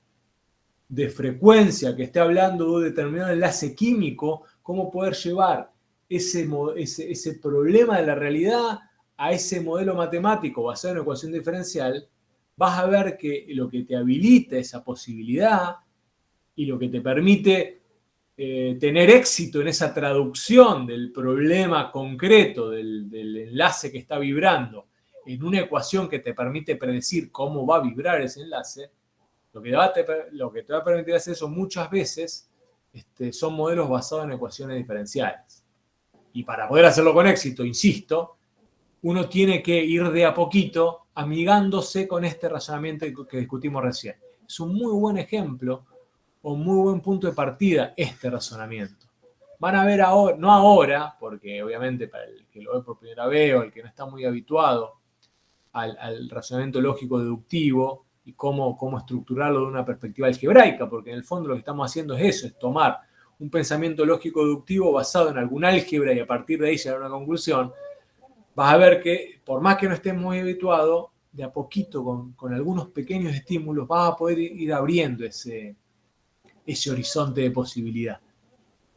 S1: de frecuencia que esté hablando de un determinado enlace químico, cómo poder llevar ese problema de la realidad a ese modelo matemático basado en una ecuación diferencial, vas a ver que lo que te habilita esa posibilidad y lo que te permite tener éxito en esa traducción del problema concreto, del enlace que está vibrando, en una ecuación que te permite predecir cómo va a vibrar ese enlace, lo que te va a permitir hacer eso muchas veces son modelos basados en ecuaciones diferenciales. Y para poder hacerlo con éxito, insisto, uno tiene que ir de a poquito amigándose con este razonamiento que discutimos recién. Es un muy buen ejemplo o muy buen punto de partida este razonamiento. Van a ver ahora, no ahora, porque obviamente para el que lo ve por primera vez o el que no está muy habituado al razonamiento lógico deductivo y cómo estructurarlo de una perspectiva algebraica, porque en el fondo lo que estamos haciendo es eso, es tomar un pensamiento lógico deductivo basado en alguna álgebra y a partir de ahí llegar a una conclusión. Vas a ver que, por más que no estés muy habituado, de a poquito, con algunos pequeños estímulos, vas a poder ir abriendo ese horizonte de posibilidad.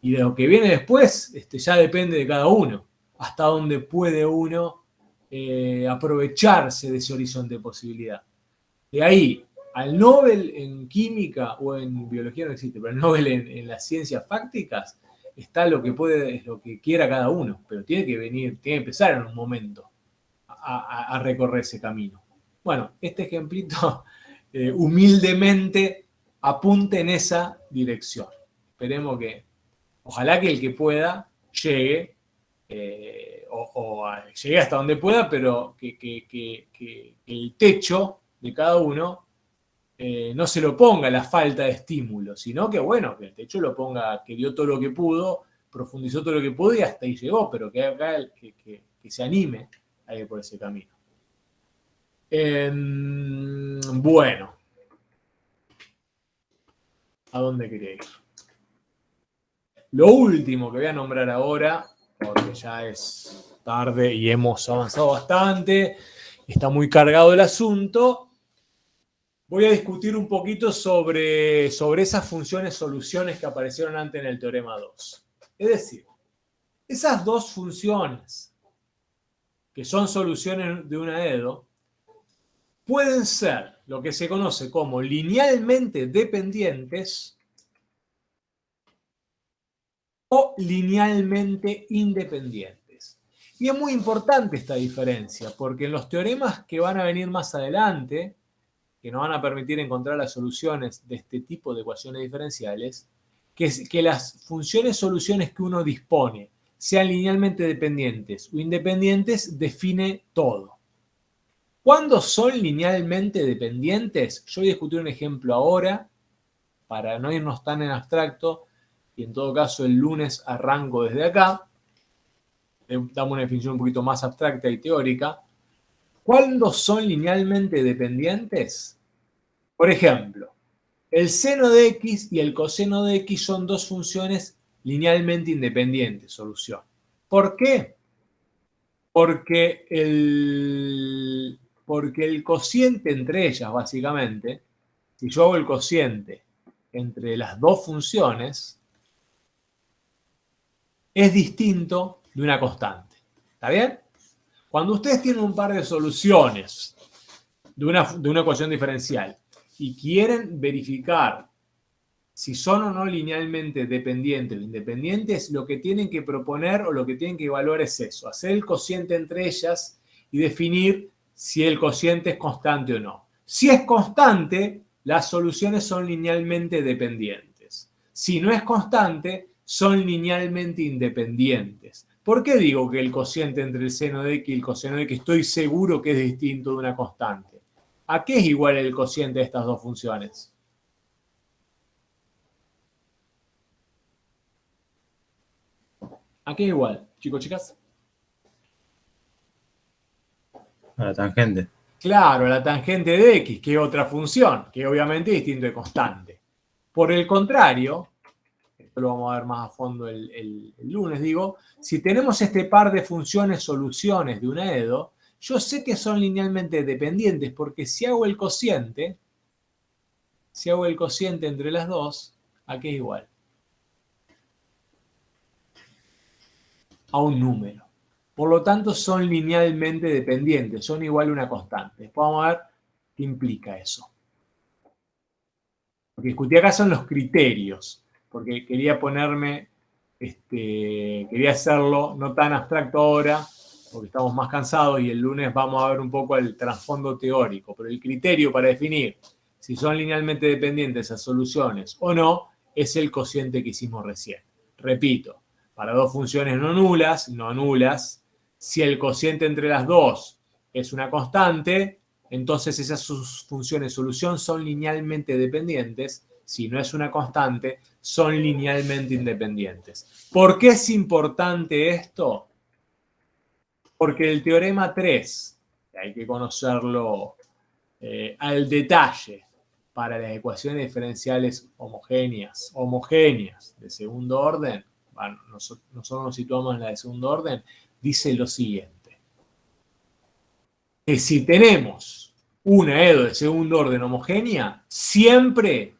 S1: Y de lo que viene después, ya depende de cada uno, hasta dónde puede uno aprovecharse de ese horizonte de posibilidad. De ahí, al Nobel en química o en biología no existe, pero el Nobel en las ciencias fácticas, está lo que quiera cada uno, pero tiene que empezar en un momento a recorrer ese camino. Bueno, este ejemplito humildemente apunte en esa dirección. Esperemos ojalá que el que pueda llegue, llegue hasta donde pueda, pero que el techo de cada uno no se lo ponga la falta de estímulo, sino que bueno, que el techo lo ponga, que dio todo lo que pudo, profundizó todo lo que pudo y hasta ahí llegó, pero que se anime a ir por ese camino. Bueno, ¿a dónde quería ir? Lo último que voy a nombrar ahora, porque ya es tarde y hemos avanzado bastante, está muy cargado el asunto. Voy a discutir un poquito sobre esas funciones soluciones que aparecieron antes en el teorema 2. Es decir, esas dos funciones que son soluciones de una EDO pueden ser lo que se conoce como linealmente dependientes o linealmente independientes. Y es muy importante esta diferencia, porque en los teoremas que van a venir más adelante, que nos van a permitir encontrar las soluciones de este tipo de ecuaciones diferenciales, que las funciones soluciones que uno dispone sean linealmente dependientes o independientes, define todo. ¿Cuándo son linealmente dependientes? Yo voy a discutir un ejemplo ahora, para no irnos tan en abstracto, y en todo caso el lunes arranco desde acá. Damos una definición un poquito más abstracta y teórica. ¿Cuándo son linealmente dependientes? Por ejemplo, el seno de x y el coseno de x son dos funciones linealmente independientes, solución. ¿Por qué? Porque el cociente entre ellas, básicamente, si yo hago el cociente entre las dos funciones, es distinto de una constante. ¿Está bien? Cuando ustedes tienen un par de soluciones de una ecuación diferencial y quieren verificar si son o no linealmente dependientes o independientes, lo que tienen que proponer o lo que tienen que evaluar es eso, hacer el cociente entre ellas y definir si el cociente es constante o no. Si es constante, las soluciones son linealmente dependientes. Si no es constante, son linealmente independientes. ¿Por qué digo que el cociente entre el seno de x y el coseno de x estoy seguro que es distinto de una constante? ¿A qué es igual el cociente de estas dos funciones? ¿A qué es igual, chicos, chicas?
S5: A la tangente.
S1: Claro, a la tangente de x, que es otra función, que obviamente es distinto de constante. Por el contrario, esto lo vamos a ver más a fondo el lunes, digo, si tenemos este par de funciones soluciones de una EDO, yo sé que son linealmente dependientes porque si hago el cociente entre las dos, ¿a qué es igual? A un número. Por lo tanto, son linealmente dependientes, son igual a una constante. Después vamos a ver qué implica eso. Lo que discutí acá son los criterios. porque quería ponerme, quería hacerlo no tan abstracto ahora, porque estamos más cansados y el lunes vamos a ver un poco el trasfondo teórico, pero el criterio para definir si son linealmente dependientes esas soluciones o no es el cociente que hicimos recién. Repito, para dos funciones no nulas, si el cociente entre las dos es una constante, entonces esas funciones solución son linealmente dependientes. Si no es una constante, son linealmente independientes. ¿Por qué es importante esto? Porque el teorema 3, que hay que conocerlo al detalle para las ecuaciones diferenciales homogéneas de segundo orden, bueno, nosotros nos situamos en la de segundo orden, dice lo siguiente: que si tenemos una EDO de segundo orden homogénea, siempre,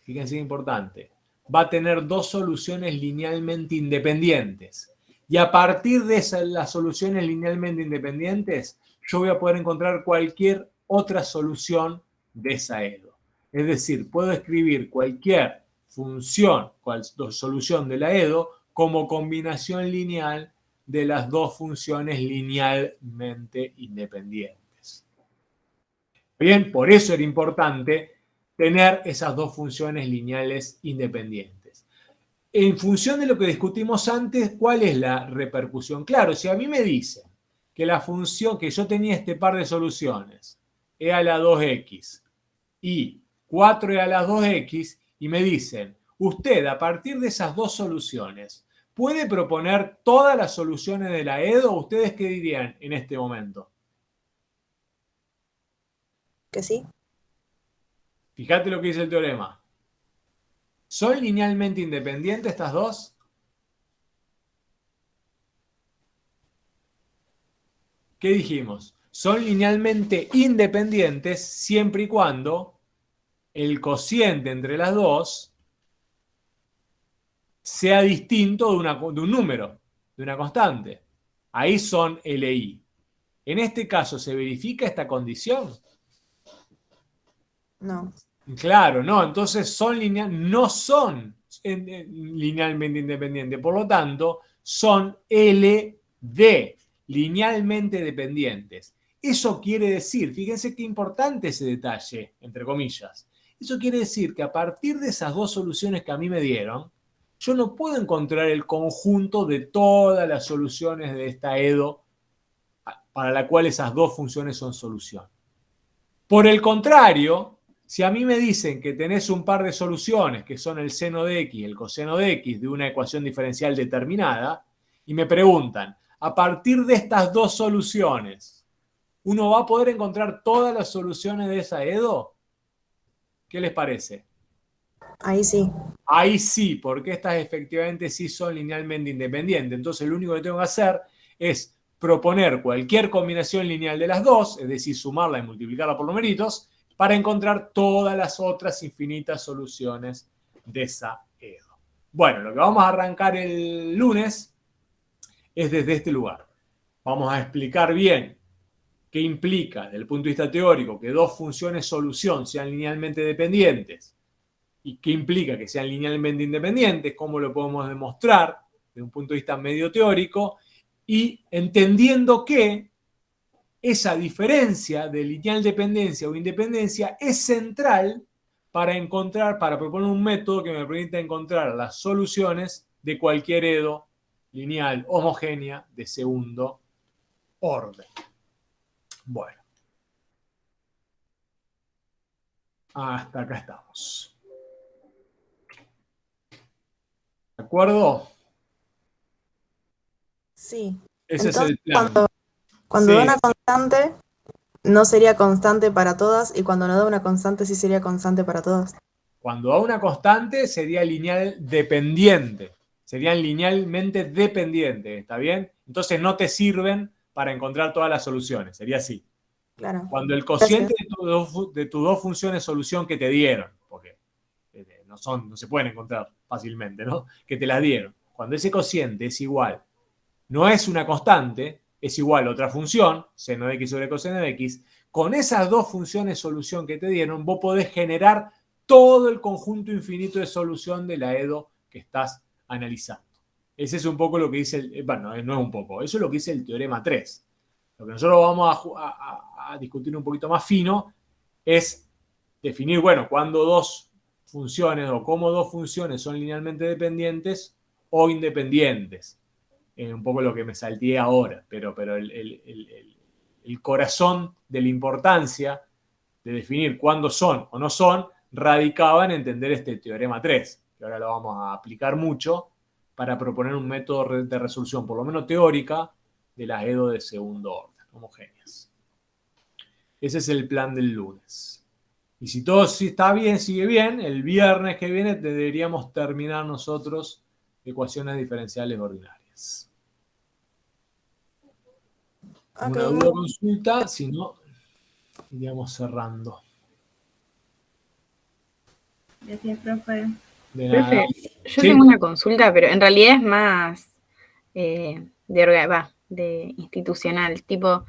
S1: fíjense qué importante, va a tener dos soluciones linealmente independientes. Y a partir de las soluciones linealmente independientes, yo voy a poder encontrar cualquier otra solución de esa EDO. Es decir, puedo escribir cualquier función, solución de la EDO, como combinación lineal de las dos funciones linealmente independientes. Bien, por eso era importante tener esas dos funciones lineales independientes. En función de lo que discutimos antes, ¿cuál es la repercusión? Claro, si a mí me dicen que la función, que yo tenía este par de soluciones, e a la 2x y 4e a la 2x, y me dicen, usted a partir de esas dos soluciones, ¿puede proponer todas las soluciones de la EDO? ¿Ustedes qué dirían en este momento?
S6: Que sí.
S1: Fíjate lo que dice el teorema. ¿Son linealmente independientes estas dos? ¿Qué dijimos? Son linealmente independientes siempre y cuando el cociente entre las dos sea distinto de un número, de una constante. Ahí son LI. En este caso, ¿se verifica esta condición?
S6: No.
S1: Claro, no. Entonces no son linealmente independientes. Por lo tanto, son LD, linealmente dependientes. Eso quiere decir, fíjense qué importante ese detalle, entre comillas. Eso quiere decir que a partir de esas dos soluciones que a mí me dieron, yo no puedo encontrar el conjunto de todas las soluciones de esta EDO para la cual esas dos funciones son solución. Por el contrario, si a mí me dicen que tenés un par de soluciones que son el seno de x y el coseno de x de una ecuación diferencial determinada, y me preguntan, a partir de estas dos soluciones, ¿uno va a poder encontrar todas las soluciones de esa EDO? ¿Qué les parece?
S6: Ahí sí.
S1: Ahí sí, porque estas efectivamente sí son linealmente independientes. Entonces lo único que tengo que hacer es proponer cualquier combinación lineal de las dos, es decir, sumarla y multiplicarla por numeritos, para encontrar todas las otras infinitas soluciones de esa EDO. Bueno, lo que vamos a arrancar el lunes es desde este lugar. Vamos a explicar bien qué implica, desde el punto de vista teórico, que dos funciones solución sean linealmente dependientes y qué implica que sean linealmente independientes, cómo lo podemos demostrar desde un punto de vista medio teórico, y entendiendo que esa diferencia de lineal dependencia o independencia es central para proponer un método que me permita encontrar las soluciones de cualquier EDO lineal homogénea de segundo orden. Bueno. Hasta acá estamos. ¿De acuerdo?
S6: Sí.
S1: Ese
S6: Entonces,
S1: es el plan.
S6: Cuando
S1: Sí.
S6: da una constante, no sería constante para todas, y cuando no da una constante, sí sería constante para todas.
S1: Cuando da una constante, sería lineal dependiente. Serían linealmente dependientes, ¿está bien? Entonces no te sirven para encontrar todas las soluciones. Sería así.
S6: Claro.
S1: Cuando el cociente de tus dos funciones solución que te dieron, porque no se pueden encontrar fácilmente, ¿no? Que te las dieron. Cuando ese cociente es igual, no es una constante, es igual a otra función, seno de x sobre coseno de x, con esas dos funciones solución que te dieron, vos podés generar todo el conjunto infinito de solución de la EDO que estás analizando. Ese es un poco lo que dice, bueno, no es un poco, eso es lo que dice el teorema 3. Lo que nosotros vamos a discutir un poquito más fino es definir, bueno, cuándo dos funciones o cómo dos funciones son linealmente dependientes o independientes. Un poco lo que me salteé ahora, pero el corazón de la importancia de definir cuándo son o no son radicaba en entender este teorema 3, que ahora lo vamos a aplicar mucho para proponer un método de resolución, por lo menos teórica, de las EDO de segundo orden, homogéneas. Ese es el plan del lunes. Y si todo está bien, sigue bien, el viernes que viene deberíamos terminar nosotros ecuaciones diferenciales ordinarias. Una duda o consulta, si no, iríamos cerrando.
S8: Gracias, profe.
S1: De nada.
S8: Profe, yo
S1: ¿Sí?
S8: tengo una consulta, pero en realidad es más de institucional. Tipo,